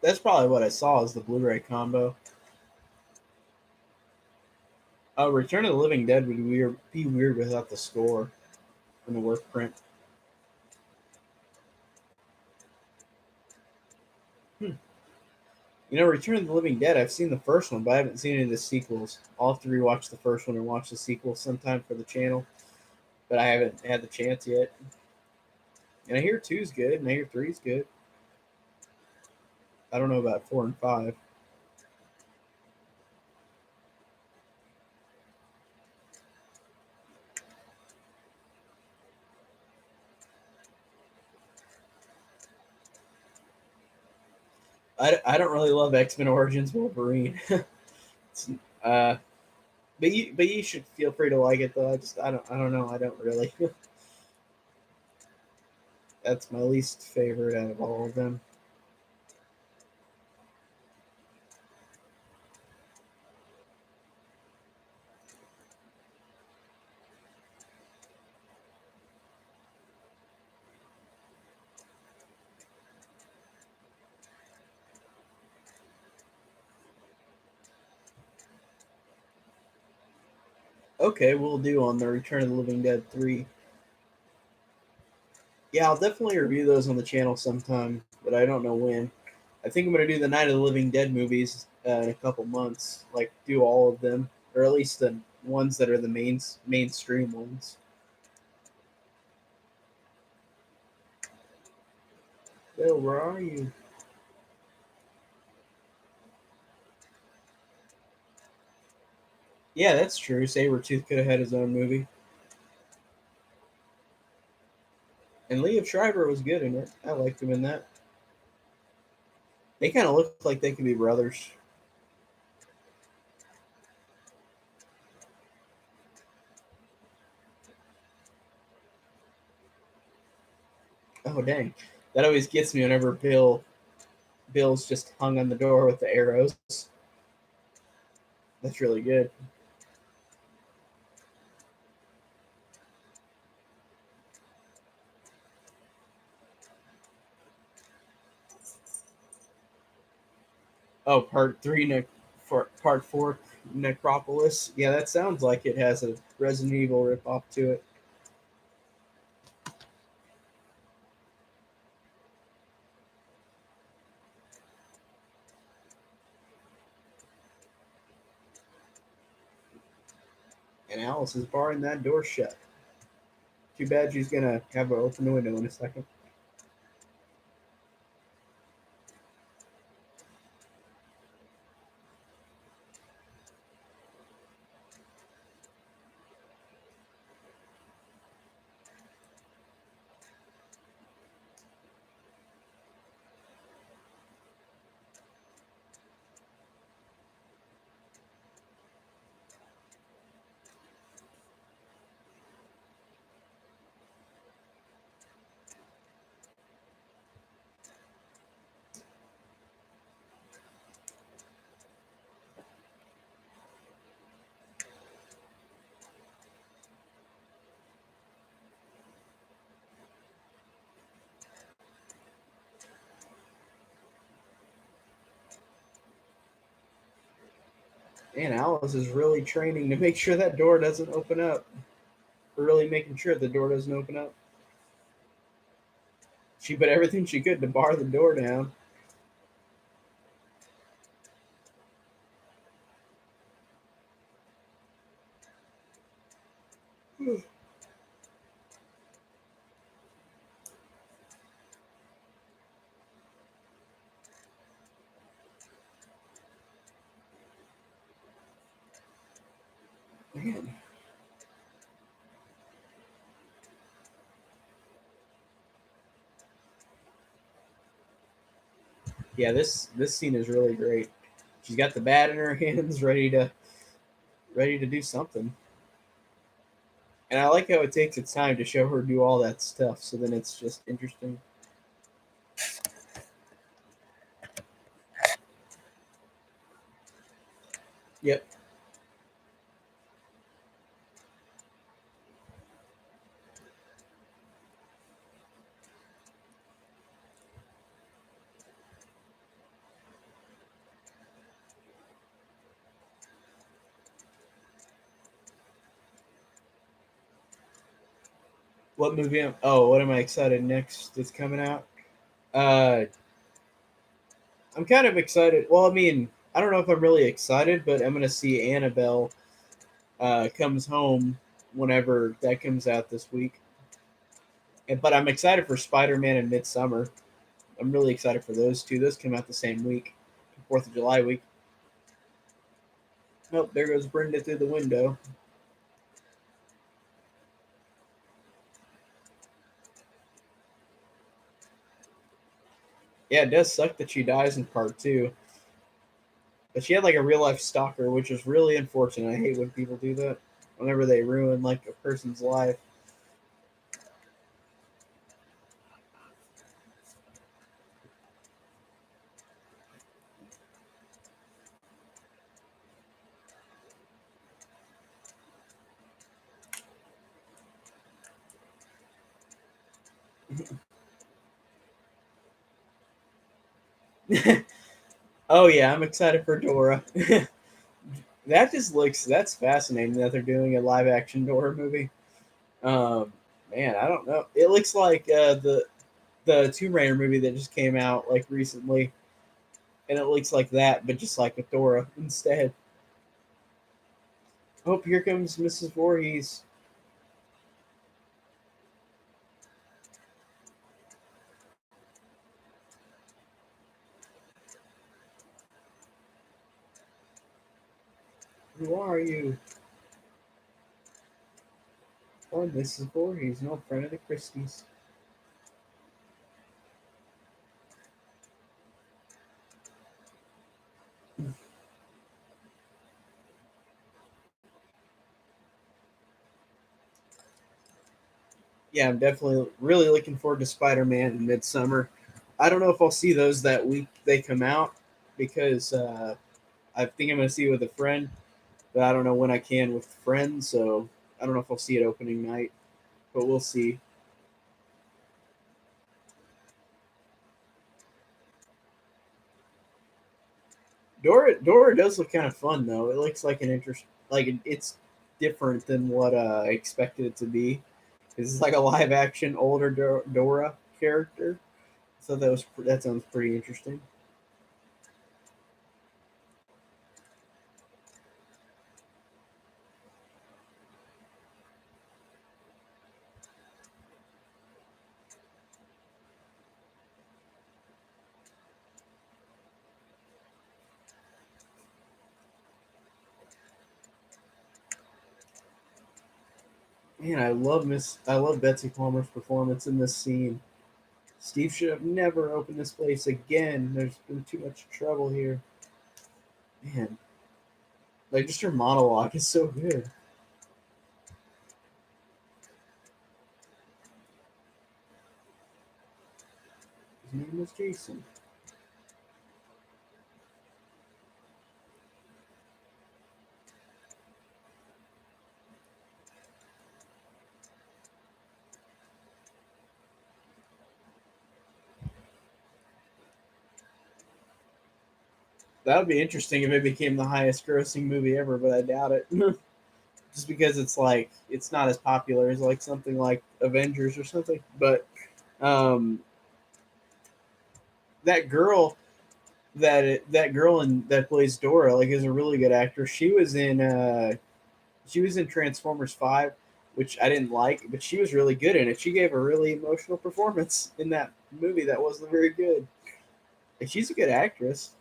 A: That's probably what I saw as the Blu-ray combo. Return of the Living Dead would be weird without the score and the work print. Hmm. You know, Return of the Living Dead. I've seen the first one, but I haven't seen any of the sequels. I'll have to rewatch the first one and watch the sequel sometime for the channel, but I haven't had the chance yet. And I hear two's good, and I hear three's good. I don't know about 4 and 5. I don't really love X-Men Origins Wolverine. uh, but you should feel free to like it though. I don't know. I don't really. That's my least favorite out of all of them. Okay, we'll do on the Return of the Living Dead 3. Yeah, I'll definitely review those on the channel sometime, but I don't know when. I think I'm gonna do the Night of the Living Dead movies in a couple months. Like do all of them, or at least the ones that are the mainstream ones. Bill, where are you? Yeah, that's true. Sabretooth could have had his own movie. And Liev Schreiber was good in it. I liked him in that. They kind of look like they could be brothers. Oh dang, that always gets me whenever Bill's just hung on the door with the arrows. That's really good. Oh, part four, Necropolis. Yeah, that sounds like it has a Resident Evil ripoff to it. And Alice is barring that door shut. Too bad she's gonna have an open window in a second. And Alice is really training to make sure that door doesn't open up. Really making sure the door doesn't open up. She put everything she could to bar the door down. Man. Yeah, this scene is really great. She's got the bat in her hands, ready to do something. And I like how it takes its time to show her do all that stuff. So then it's just interesting. Yep. What movie? What am I excited next? That's coming out. Uh, I'm kind of excited. Well, I mean, I don't know if I'm really excited, but I'm gonna see Annabelle comes home whenever that comes out this week. But I'm excited for Spider-Man and Midsummer. I'm really excited for those two. Those came out the same week, 4th of July week. Oh, there goes Brenda through the window. Yeah, it does suck that she dies in part two. But she had like a real life stalker, which is really unfortunate. I hate when people do that. Whenever they ruin like a person's life. Oh yeah, I'm excited for Dora. That's fascinating that they're doing a live action Dora movie. Um, man, I don't know. It looks like the Tomb Raider movie that just came out like recently, and it looks like that, but just like with Dora instead. Oh, here comes Mrs. Voorhees. Who are you? Oh, Mrs. Voorhees, no friend of the Christies. Yeah, I'm definitely really looking forward to Spider-Man in Midsummer. I don't know if I'll see those that week they come out because I think I'm going to see it with a friend, but I don't know when I can with friends, so I don't know if I'll see it opening night, but we'll see. Dora does look kind of fun though. It looks like an interest like it's different than what I expected it to be. It's like a live action older Dora character, so that sounds pretty interesting. Man, I love Betsy Palmer's performance in this scene. Steve should have never opened this place again. There's been too much trouble here. Man, like just her monologue is so good. His name was Jason. That would be interesting if it became the highest grossing movie ever, but I doubt it. Just because it's like it's not as popular as like something like Avengers or something. But um, that girl that girl that plays Dora like is a really good actress. She was in Transformers 5, which I didn't like, but she was really good in it. She gave a really emotional performance in that movie that wasn't very good. Like, she's a good actress.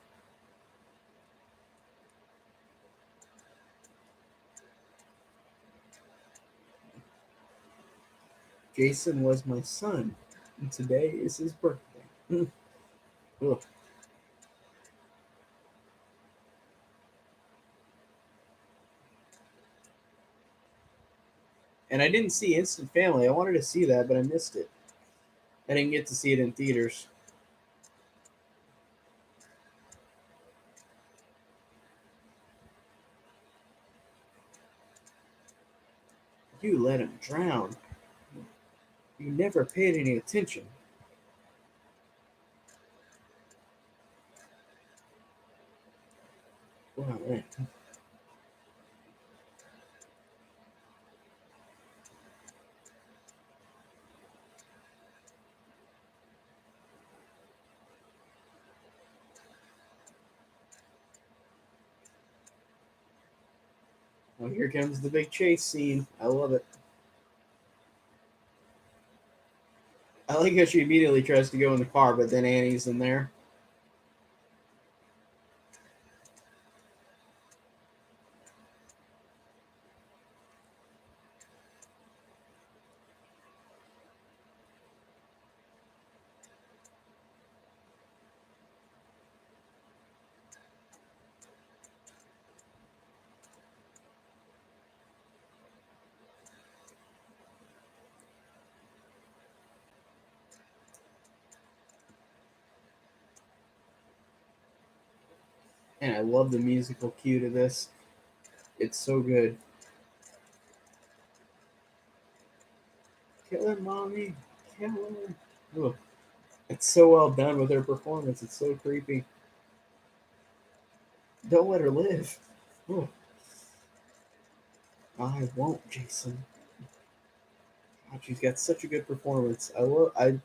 A: Jason was my son, and today is his birthday. Ugh. And I didn't see Instant Family. I wanted to see that, but I missed it. I didn't get to see it in theaters. You let him drown. You never paid any attention. Wow, man. Well, here comes the big chase scene. I love it. I like how she immediately tries to go in the car, but then Annie's in there. And I love the musical cue to this. It's so good. Kill her, mommy. Kill her. Ugh. It's so well done with her performance. It's so creepy. Don't let her live. Ugh. I won't, Jason. God, she's got such a good performance. I love. I.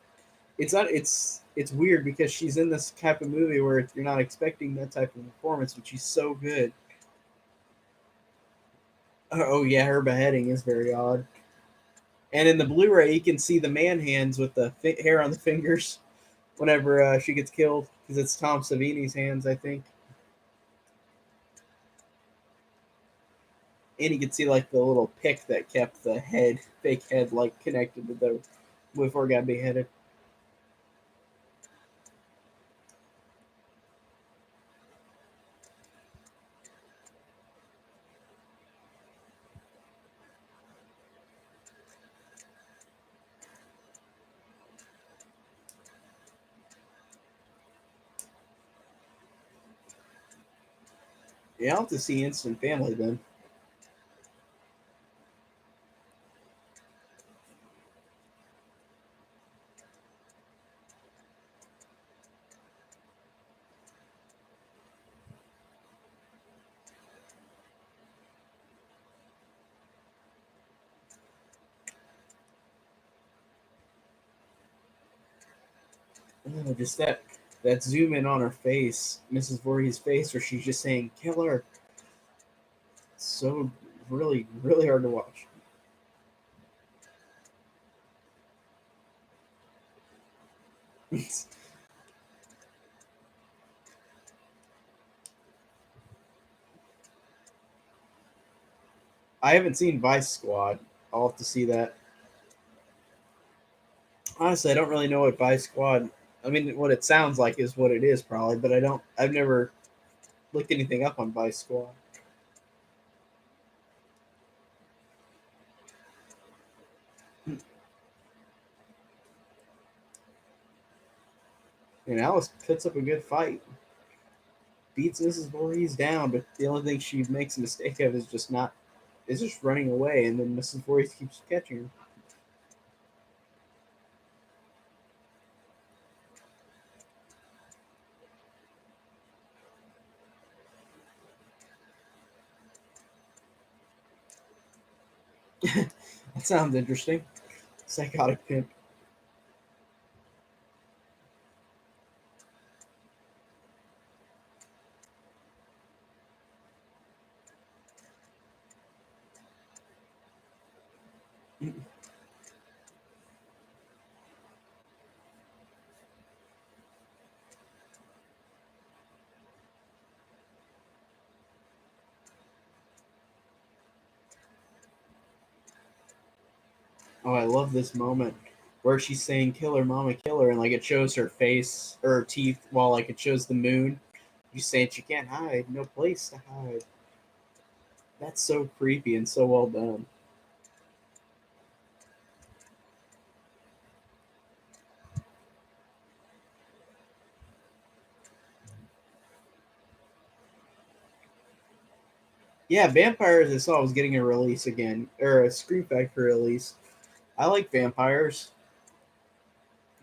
A: It's not. It's weird because she's in this type of movie where you're not expecting that type of performance, but she's so good. Oh yeah, her beheading is very odd. And in the Blu-ray, you can see the man hands with the hair on the fingers whenever she gets killed because it's Tom Savini's hands, I think. And you can see like the little pick that kept the head, fake head, like connected to the before it got beheaded. Yeah, I'll have to see Instant Family then. Oh, just that zoom in on her face, Mrs. Voorhees' face, where she's just saying "kill her." So really hard to watch. I haven't seen Vice Squad. I'll have to see that. Honestly, I don't really know what Vice Squad. I mean, what it sounds like is what it is, probably, but I don't. I've never looked anything up on Vice Squad. And Alice puts up a good fight, beats Mrs. Voorhees down, but the only thing she makes a mistake of is just running away, and then Mrs. Voorhees keeps catching her. That sounds interesting. Psychotic pimp. Oh, I love this moment where she's saying "kill her, mama, kill her," and like it shows her face or her teeth, while like it shows the moon. She's saying she can't hide, no place to hide. That's so creepy and so well done. Yeah, Vampires I saw was getting a release again, or a Scream Factory release. I like Vampires.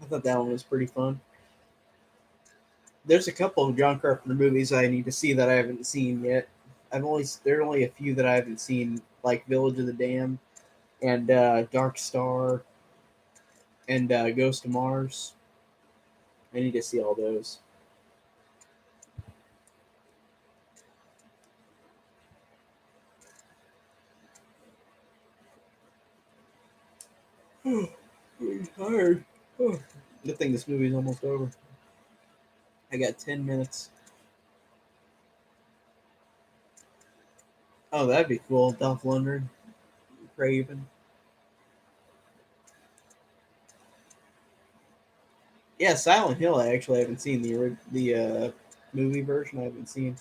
A: I thought that one was pretty fun. There's a couple of John Carpenter movies I need to see that I haven't seen yet. There are only a few that I haven't seen, like Village of the Damned and Dark Star and Ghost of Mars. I need to see all those. I'm tired. Whew. Good thing this movie's almost over. I got 10 minutes. Oh, that'd be cool. Dolph Lundgren, Craven. Yeah, Silent Hill. I actually haven't seen the movie version. I haven't seen.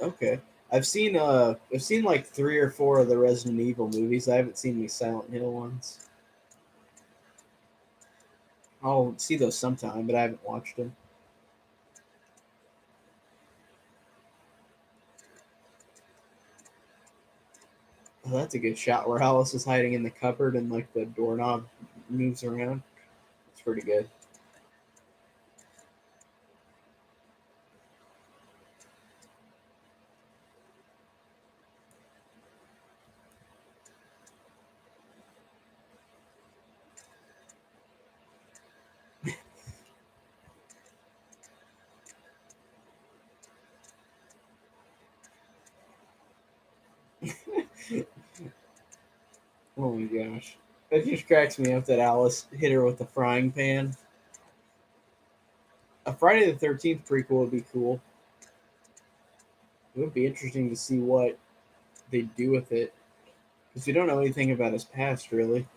A: Okay, I've seen like 3 or 4 of the Resident Evil movies. I haven't seen the Silent Hill ones. I'll see those sometime, but I haven't watched them. Oh, that's a good shot where Alice is hiding in the cupboard and like the doorknob moves around. It's pretty good. Oh my gosh. That just cracks me up that Alice hit her with the frying pan. A Friday the 13th prequel would be cool. It would be interesting to see what they do with it. Because we don't know anything about his past, really.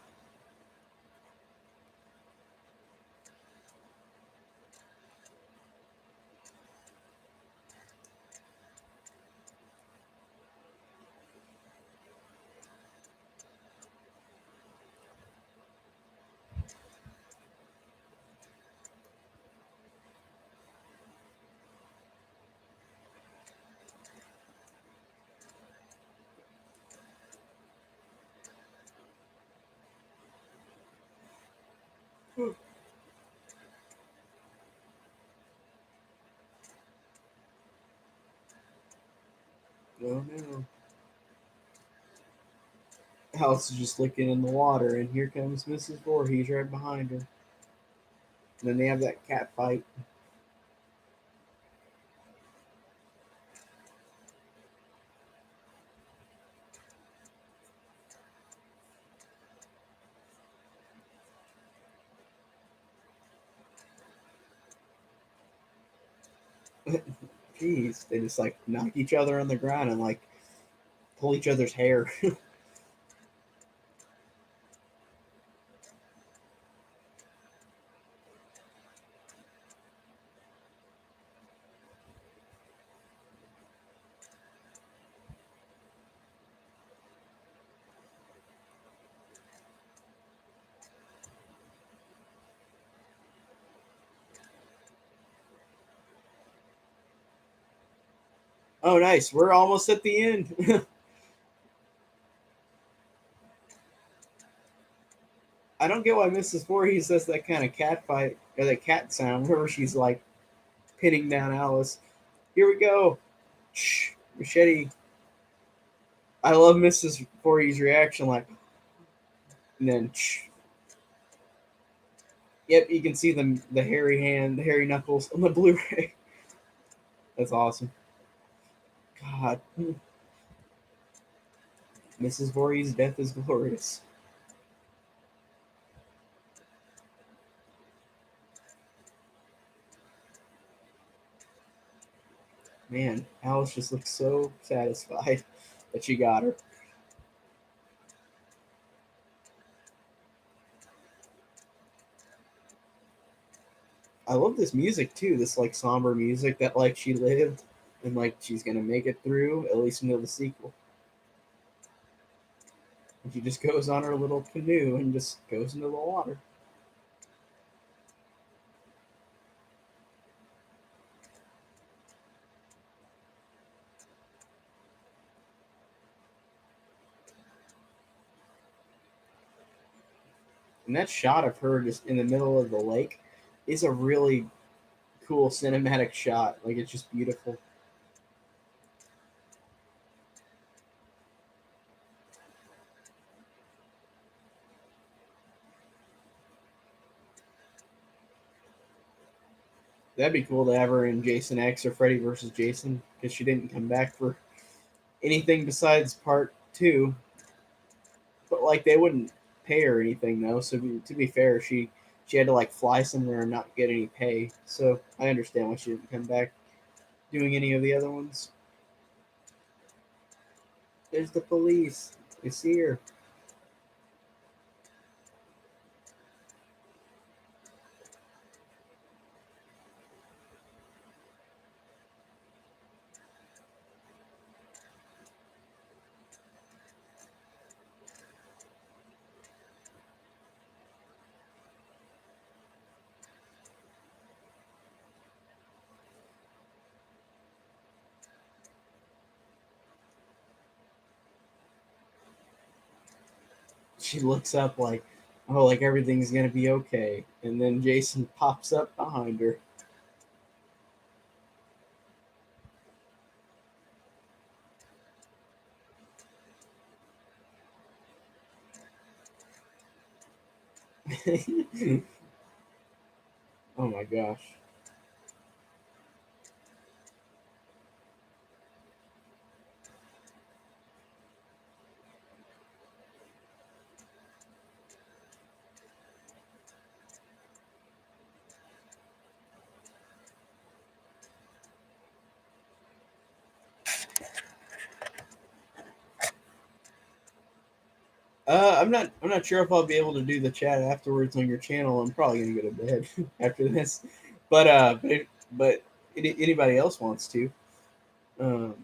A: Oh no. Alice is just looking in the water, and here comes Mrs. Voorhees right behind her. And then they have that cat fight. Jeez, they just like knock each other on the ground and like pull each other's hair. Oh, nice. We're almost at the end. I don't get why Mrs. Voorhees does that kind of cat fight or that cat sound whenever she's like pinning down Alice. Here we go. Shh, machete. I love Mrs. Voorhees' reaction, like, and then, shh. Yep, you can see the hairy hand, the hairy knuckles on the Blu-ray. That's awesome. God, Mrs. Voorhees' death is glorious. Man, Alice just looks so satisfied that she got her. I love this music too. This like somber music that like she lived and like she's gonna make it through at least into the sequel. And she just goes on her little canoe and just goes into the water. And that shot of her just in the middle of the lake is a really cool cinematic shot. Like it's just beautiful. That'd be cool to have her in Jason X or Freddy versus Jason because she didn't come back for anything besides part two. But like they wouldn't pay her anything though. So to be fair, she had to like fly somewhere and not get any pay. So I understand why she didn't come back doing any of the other ones. There's the police. They see her. She looks up like, oh, like everything's gonna be okay. And then Jason pops up behind her. Oh my gosh. I'm not sure if I'll be able to do the chat afterwards on your channel. I'm probably gonna go to bed after this, but anybody else wants to. Um,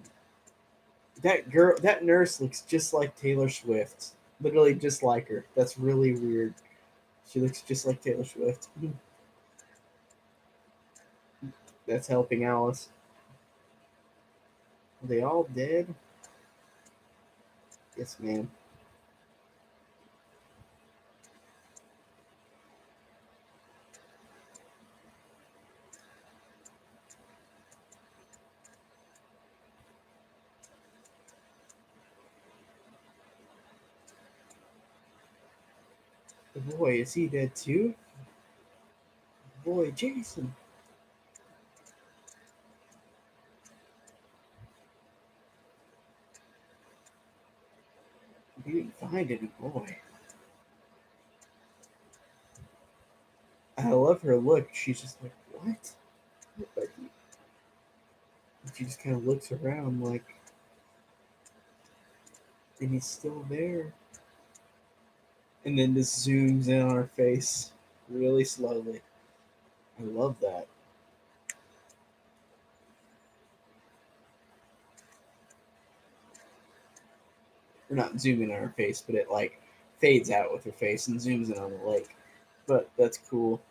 A: that nurse looks just like Taylor Swift, literally just like her. That's really weird. She looks just like Taylor Swift. That's helping Alice. Are they all dead? Yes, ma'am. Boy, is he dead too? Boy, Jason. We didn't find any boy. I love her look. She's just like, what? Like, she just kind of looks around like, and he's still there. And then just zooms in on her face really slowly. I love that. Or not zooming on her face, but it like fades out with her face and zooms in on the lake. But that's cool.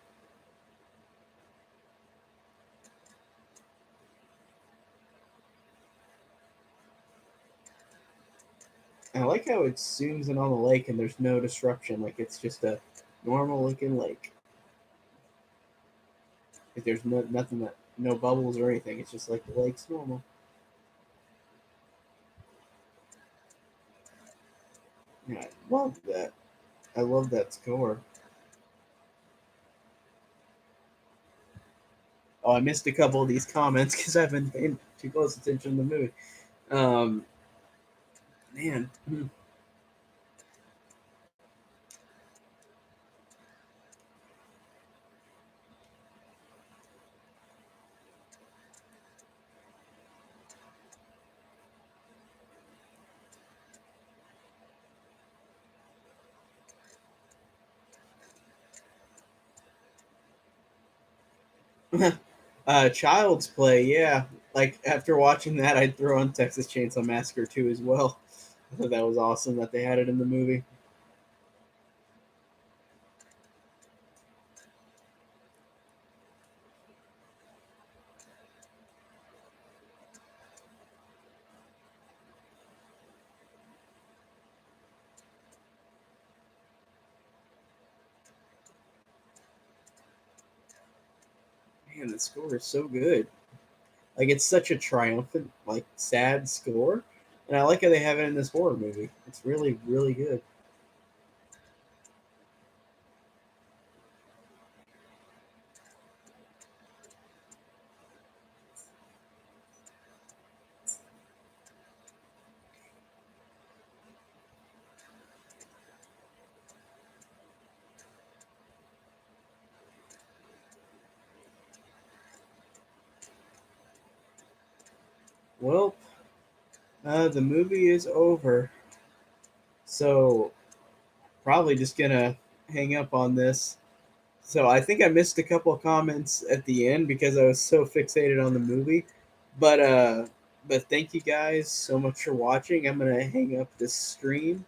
A: I like how it zooms in on the lake and there's no disruption. Like it's just a normal looking lake. Like there's nothing that no bubbles or anything. It's just like the lake's normal. Yeah, I love that. I love that score. Oh, I missed a couple of these comments because I've been paying too close attention to the movie. Um, man. Child's Play, yeah. Like after watching that, I'd throw on Texas Chainsaw Massacre 2 as well. I thought that was awesome that they had it in the movie. Man, the score is so good. Like, it's such a triumphant, like, sad score. And I like how they have it in this horror movie. It's really, really good. Well, the movie is over. So, probably just gonna hang up on this. So, I think I missed a couple of comments at the end because I was so fixated on the movie. But, uh, but thank you guys so much for watching. I'm gonna hang up this stream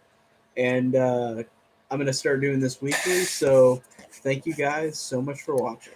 A: and I'm gonna start doing this weekly. So, thank you guys so much for watching.